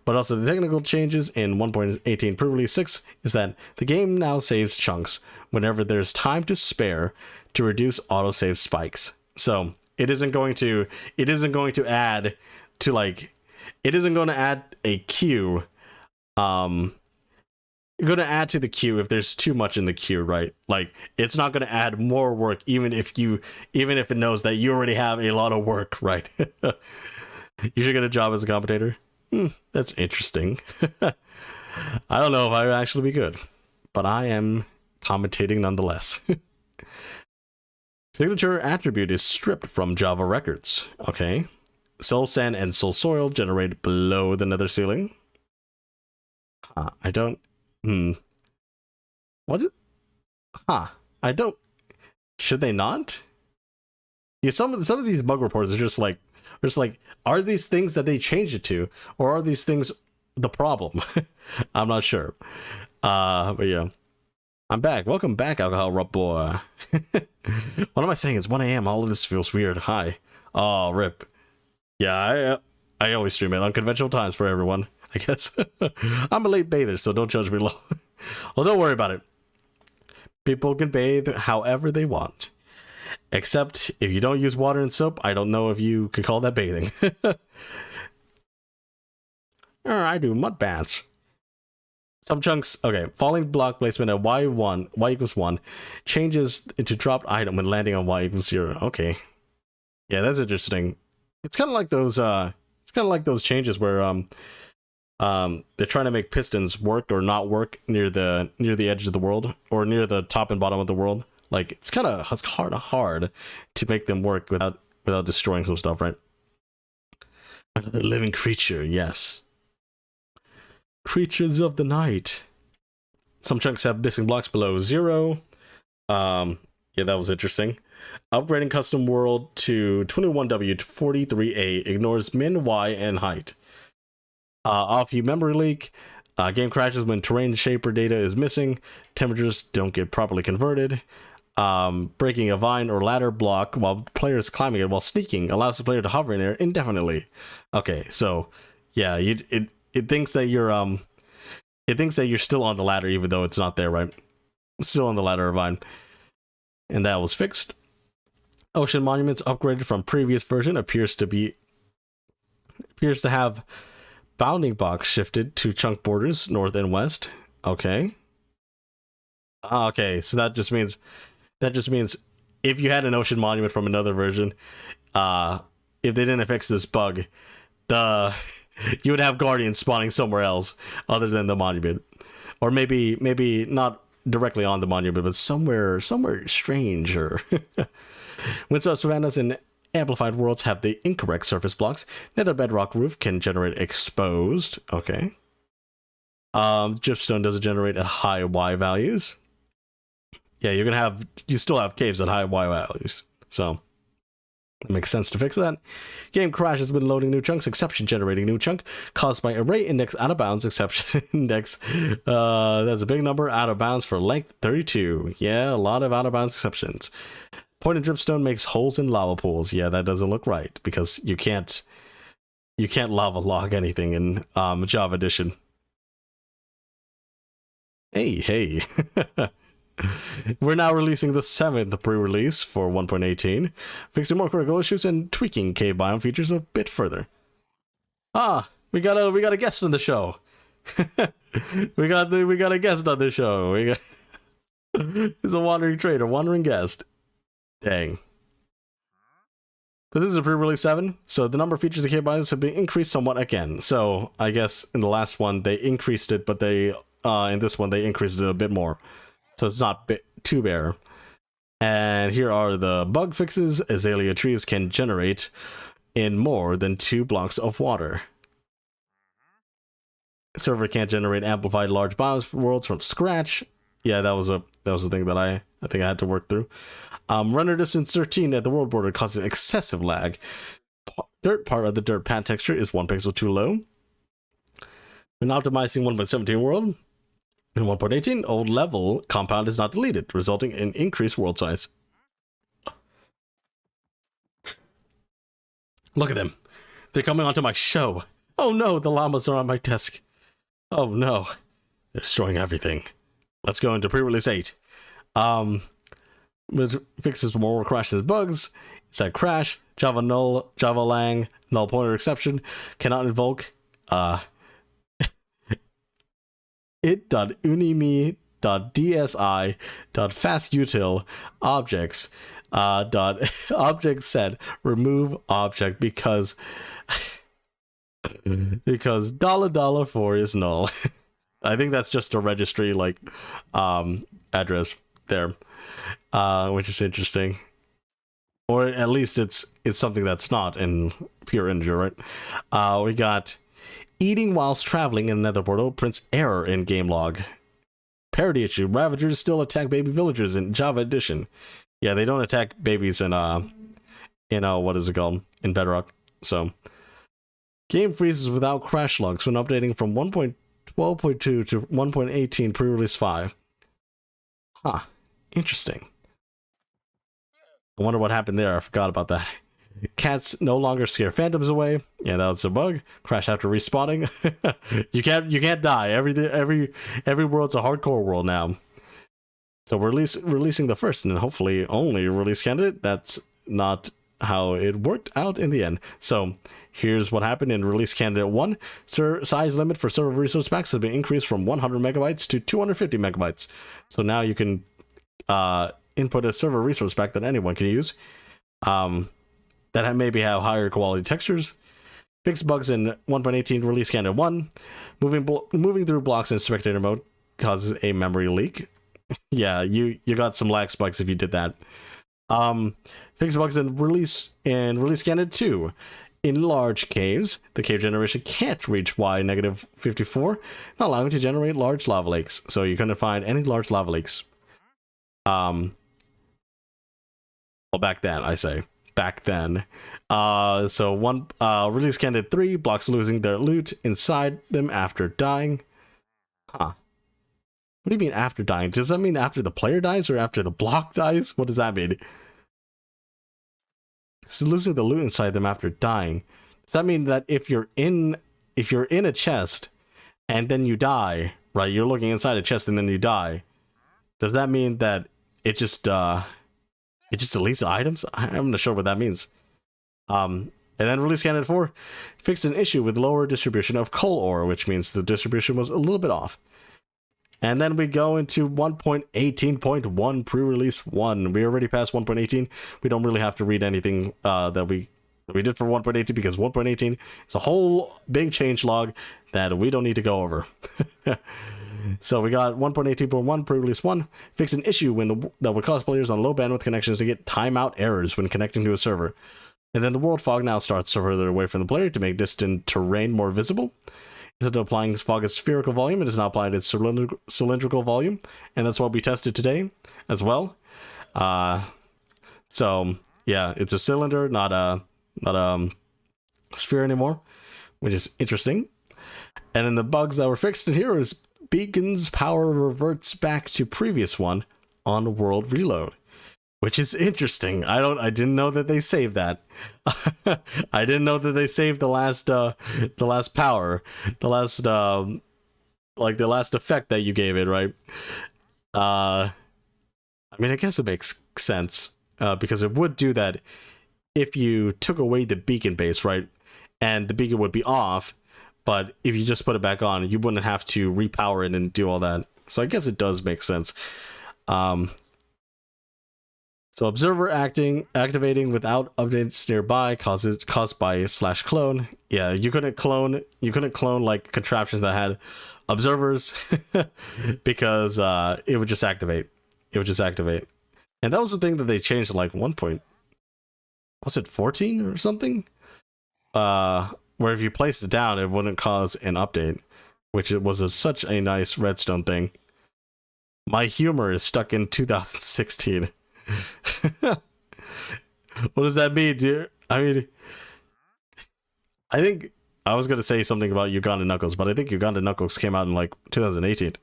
But also the technical changes in 1.18 pre-release 6 is that the game now saves chunks whenever there's time to spare to reduce autosave spikes. So it isn't going to add to like, it isn't going to add a queue. You're going to add to the queue if there's too much in the queue, right? Like it's not going to add more work even if it knows that you already have a lot of work, right? You should get a job as a commentator. That's interesting. I don't know if I would actually be good, but I am commentating nonetheless. Signature attribute is stripped from Java records. Okay. Soul sand and soul soil generate below the nether ceiling. I don't. What? I I don't. Should they not? Yeah, some of these bug reports are just like, are these things that they changed it to, or are these things the problem? I'm not sure. But yeah, I'm back. Welcome back, Alcohol Rub Boy. What am I saying? It's 1 a.m. All of this feels weird. Hi. Oh, rip. Yeah, I always stream at unconventional times for everyone, I guess. I'm a late bather, so don't judge me low. Well, don't worry about it. People can bathe however they want. Except if you don't use water and soap, I don't know if you could call that bathing. I do mud baths. Some chunks, okay, falling block placement at y equals 1 changes into dropped item when landing on y equals 0. Okay. Yeah, that's interesting. It's kind of like those changes where they're trying to make pistons work or not work near the edge of the world, or near the top and bottom of the world. Like, it's kind of hard to make them work without destroying some stuff, right? Another living creature, yes. Creatures of the night. Some chunks have missing blocks below 0. Yeah, that was interesting. Upgrading custom world to 21W to 43A ignores min, y, and height. Off-view memory leak. Game crashes when terrain shaper data is missing. Temperatures don't get properly converted. Breaking a vine or ladder block while players climbing it while sneaking allows the player to hover in there indefinitely. Okay, so yeah, it thinks that you're still on the ladder even though it's not there, right? Still on the ladder or vine. And that was fixed. Ocean monuments upgraded from previous version appears to have bounding box shifted to chunk borders north and west. Okay. Okay, so that just means if you had an ocean monument from another version, if they didn't fix this bug, you would have guardians spawning somewhere else other than the monument, or maybe not directly on the monument, but somewhere strange. Or windswept savannas and amplified worlds have the incorrect surface blocks. Nether bedrock roof can generate exposed. Okay. Dripstone doesn't generate at high Y values. Yeah, you still have caves at high Y values, so it makes sense to fix that. Game crashes when loading new chunks. Exception generating new chunk caused by array index out of bounds. Exception index. That's a big number. Out of bounds for length 32. Yeah, a lot of out of bounds exceptions. Point and dripstone makes holes in lava pools. Yeah, that doesn't look right because you can't lava log anything in Java Edition. Hey. We're now releasing the 7th pre-release for 1.18, fixing more critical issues and tweaking cave biome features a bit further. We got a guest on the show. we got a guest on the show. He's a wandering trader, wandering guest. Dang. But this is a pre-release 7, so the number of features of cave biomes have been increased somewhat again. So I guess in the last one they increased it, but in this one they increased it a bit more. So it's not too bare. And here are the bug fixes. Azalea trees can generate in more than 2 blocks of water. Server can't generate amplified large biomes worlds from scratch. Yeah, that was a thing that I think I had to work through. Render distance 13 at the world border causes excessive lag. Dirt part of the dirt path texture is 1 pixel too low. When optimizing 1.17 world, in 1.18, old level compound is not deleted, resulting in increased world size. Look at them. They're coming onto my show. Oh no, the llamas are on my desk. Oh no. They're destroying everything. Let's go into pre-release 8. Which fixes more crashes and bugs. Inside crash, Java null, Java lang, null pointer exception, cannot invoke it.unimi.dsi.fastutil objects object set remove object because $4 is null. I think that's just a registry address there, which is interesting, or at least it's something that's not in pure integer, right? We got eating whilst traveling in Nether portal prints error in game log. Parody issue. Ravagers still attack baby villagers in Java Edition. Yeah, they don't attack babies in what is it called? In Bedrock. So game freezes without crash logs when updating from 1.12.2 to 1.18 pre-release 5. Huh. Interesting. I wonder what happened there. I forgot about that. Cats no longer scare phantoms away. Yeah, that was a bug. Crash after respawning. you can't die. Every world's a hardcore world now. So we're releasing the first and hopefully only release candidate. That's not how it worked out in the end. So here's what happened in release candidate 1. Size limit for server resource packs has been increased from 100 megabytes to 250 megabytes. So now you can input a server resource pack that anyone can use. That maybe have higher quality textures. Fix bugs in 1.18 release candidate 1. Moving through blocks in spectator mode causes a memory leak. Yeah, you got some lag spikes if you did that. Fix bugs in release candidate 2. In large caves, the cave generation can't reach Y negative 54, not allowing it to generate large lava lakes. So you couldn't find any large lava lakes. Well, back then, I say. Back then. So release candidate 3, blocks losing their loot inside them after dying. Huh. What do you mean after dying? Does that mean after the player dies or after the block dies? What does that mean? It's losing the loot inside them after dying. Does that mean that if you're in a chest and then you die, right? You're looking inside a chest and then you die. Does that mean that it just deletes the items? I'm not sure what that means. And then release candidate 4 fixed an issue with lower distribution of coal ore, which means the distribution was a little bit off. And then we go into 1.18.1 pre-release 1. We already passed 1.18. We don't really have to read anything that we did for 1.18 because 1.18 is a whole big change log that we don't need to go over. So we got 1.18.1 pre-release 1. Fix an issue that would cause players on low bandwidth connections to get timeout errors when connecting to a server. And then the world fog now starts further away from the player to make distant terrain more visible. Instead of applying fog at spherical volume, it is now applied at cylindrical volume, and that's what we tested today as well. So yeah, it's a cylinder, not a sphere anymore, which is interesting. And then the bugs that were fixed in here is beacon's power reverts back to previous one on world reload, which is interesting. I didn't know that they saved that. I didn't know that they saved the last power, the last effect that you gave it, right? I mean, I guess it makes sense because it would do that if you took away the beacon base, right? And the beacon would be off, but if you just put it back on, you wouldn't have to repower it and do all that. So I guess it does make sense. So observer activating without updates nearby caused by /clone. Yeah, you couldn't clone like contraptions that had observers because it would just activate. It would just activate. And that was the thing that they changed like 1. Was it 14 or something? Where if you placed it down, it wouldn't cause an update, which it was such a nice redstone thing. My humor is stuck in 2016. What does that mean, dude? I mean, I think I was gonna say something about Uganda Knuckles, but I think Uganda Knuckles came out in like 2018.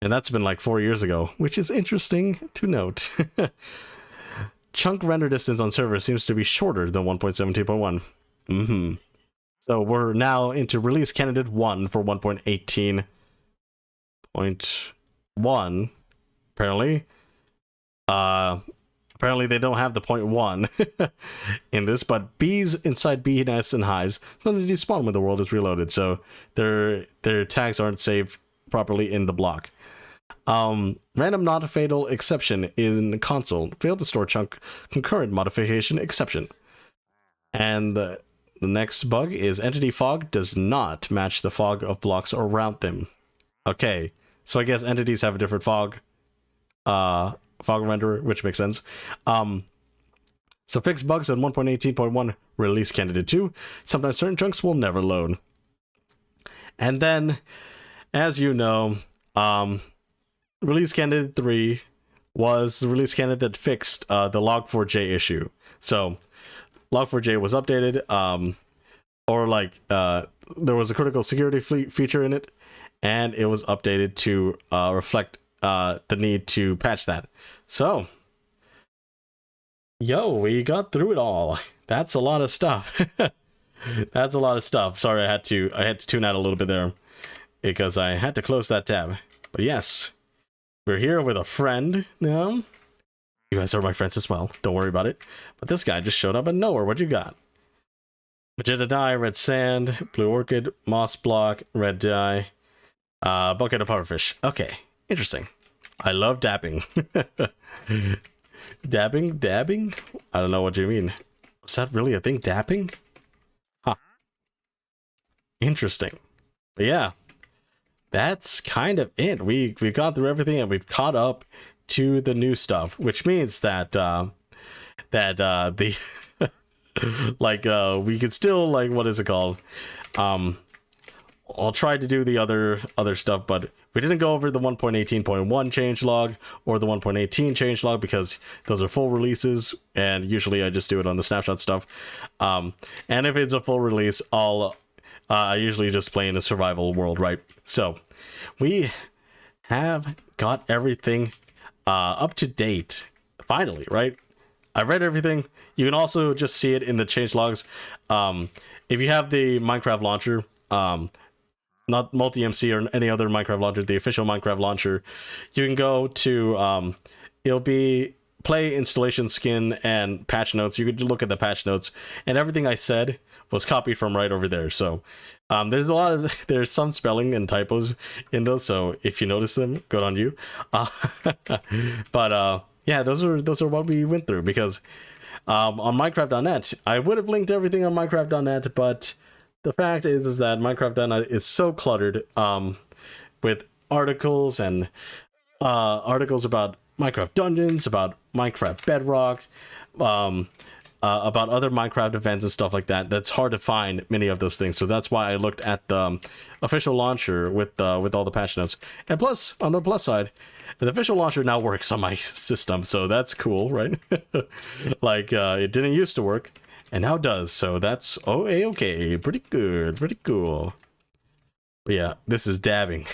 And that's been like 4 years ago, which is interesting to note. Chunk render distance on server seems to be shorter than 1.17.1. So we're now into release candidate 1 for 1.18.1. Apparently. Apparently they don't have the 0.1 in this, but bees inside bee nests and hives suddenly despawn when the world is reloaded, so their tags aren't saved properly in the block. Random not fatal exception in console. Failed to store chunk concurrent modification exception. And the next bug is entity fog does not match the fog of blocks around them. Okay, so I guess entities have a different fog renderer, which makes sense. So fix bugs on 1.18.1 release candidate 2. Sometimes certain chunks will never load. And then as you know, release candidate 3 was the release candidate that fixed the log4j issue. So log4j was updated, or like there was a critical security feature in it, and it was updated to reflect the need to patch that. So we got through it all. That's a lot of stuff. That's a lot of stuff. Sorry, I had to tune out a little bit there because I had to close that tab. But yes, we're here with a friend now. You guys are my friends as well. Don't worry about it. But this guy just showed up out of nowhere. What you got? Magenta dye, red sand, blue orchid, moss block, red dye, bucket of pufferfish. Okay, interesting. I love dabbing. Dabbing? I don't know what you mean. Is that really a thing? Dabbing? Huh. Interesting. But yeah, that's kind of it. We've gone through everything and we've caught up to the new stuff, which means that the like we could still, like, what is it called? I'll try to do the other stuff, but we didn't go over the 1.18.1 changelog or the 1.18 changelog because those are full releases, and usually I just do it on the snapshot stuff. And if it's a full release, I usually just play in a survival world, right? So we have got everything up to date finally, right? I read everything. You can also just see it in the changelogs. If you have the Minecraft launcher, not multi-MC or any other Minecraft launcher, the official Minecraft launcher, you can go to, it'll be play, installation, skin, and patch notes. You could look at the patch notes, and everything I said was copied from right over there. So there's some spelling and typos in those, so if you notice them, good on you. But yeah, those are what we went through, because on Minecraft.net, I would have linked everything on Minecraft.net, but the fact is that Minecraft.net is so cluttered with articles and articles about Minecraft dungeons, about Minecraft Bedrock, about other Minecraft events and stuff like that. That's hard to find many of those things. So that's why I looked at the official launcher with all the patch notes. And plus, on the plus side, the official launcher now works on my system, so that's cool, right? Like it didn't used to work, and now does, so that's okay. Pretty good, pretty cool. But yeah, this is dabbing.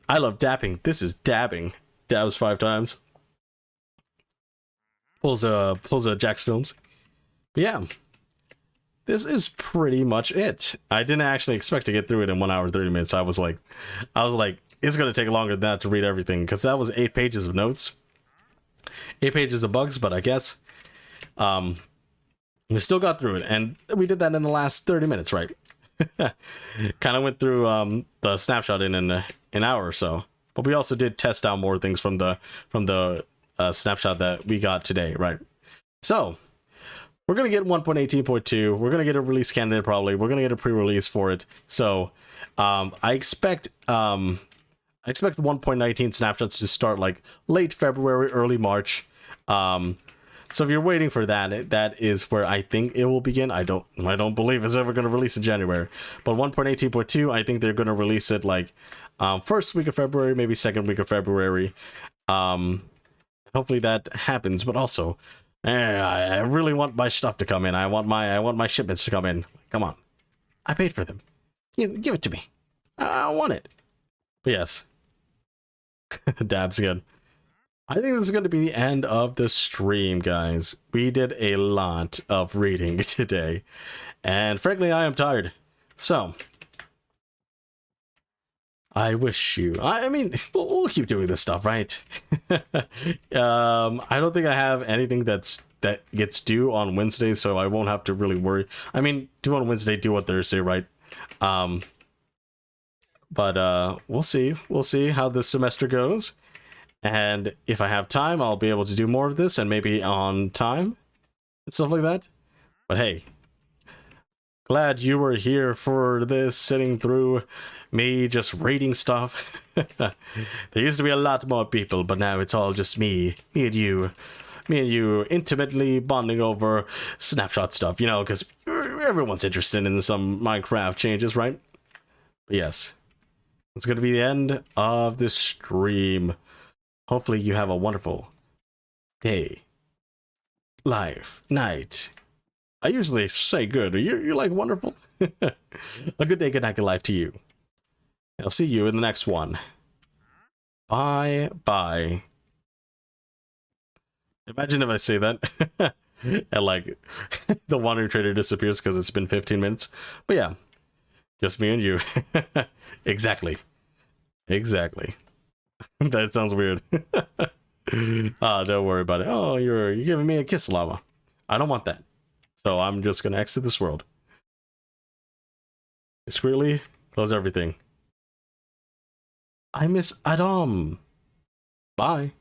I love dabbing. This is dabbing. Dabs 5 times. Pulls a Jack's Films. But yeah, this is pretty much it. I didn't actually expect to get through it in 1 hour 30 minutes. I was like, it's gonna take longer than that to read everything, because that was 8 pages of notes, 8 pages of bugs. But I guess we still got through it, and we did that in the last 30 minutes, right? Kind of went through the snapshot in an hour or so, but we also did test out more things from the snapshot that we got today, right? So we're gonna get 1.18.2. We're gonna get a release candidate, probably. We're gonna get a pre-release for it. So I expect 1.19 snapshots to start like late February, early March. So if you're waiting for that, that is where I think it will begin. I don't believe it's ever going to release in January. But 1.18.2, I think they're going to release it like first week of February, maybe second week of February. Hopefully that happens. But also, I really want my stuff to come in. I want my shipments to come in. Come on, I paid for them. Give it to me. I want it. But yes, dabs again. I think this is going to be the end of the stream, guys. We did a lot of reading today, and frankly, I am tired. So, I wish you... I mean, we'll keep doing this stuff, right? I don't think I have anything that gets due on Wednesday, so I won't have to really worry. I mean, due on Wednesday, due on Thursday, right? But we'll see. We'll see how this semester goes. And if I have time, I'll be able to do more of this, and maybe on time and stuff like that. But hey, glad you were here for this, sitting through me just reading stuff. There used to be a lot more people, but now it's all just me and you intimately bonding over snapshot stuff, you know, because everyone's interested in some Minecraft changes, right? But yes, It's going to be the end of this stream. Hopefully you have a wonderful day, life, night. I usually say good. You're like wonderful. A good day, good night, good life to you. I'll see you in the next one. Bye bye. Imagine if I say that and like the wandering trader disappears because it's been 15 minutes. But yeah, just me and you. Exactly. Exactly. That sounds weird. Ah, don't worry about it. Oh, you're giving me a kiss, llama. I don't want that. So I'm just gonna exit this world. Discreetly close everything. I miss Adam. Bye.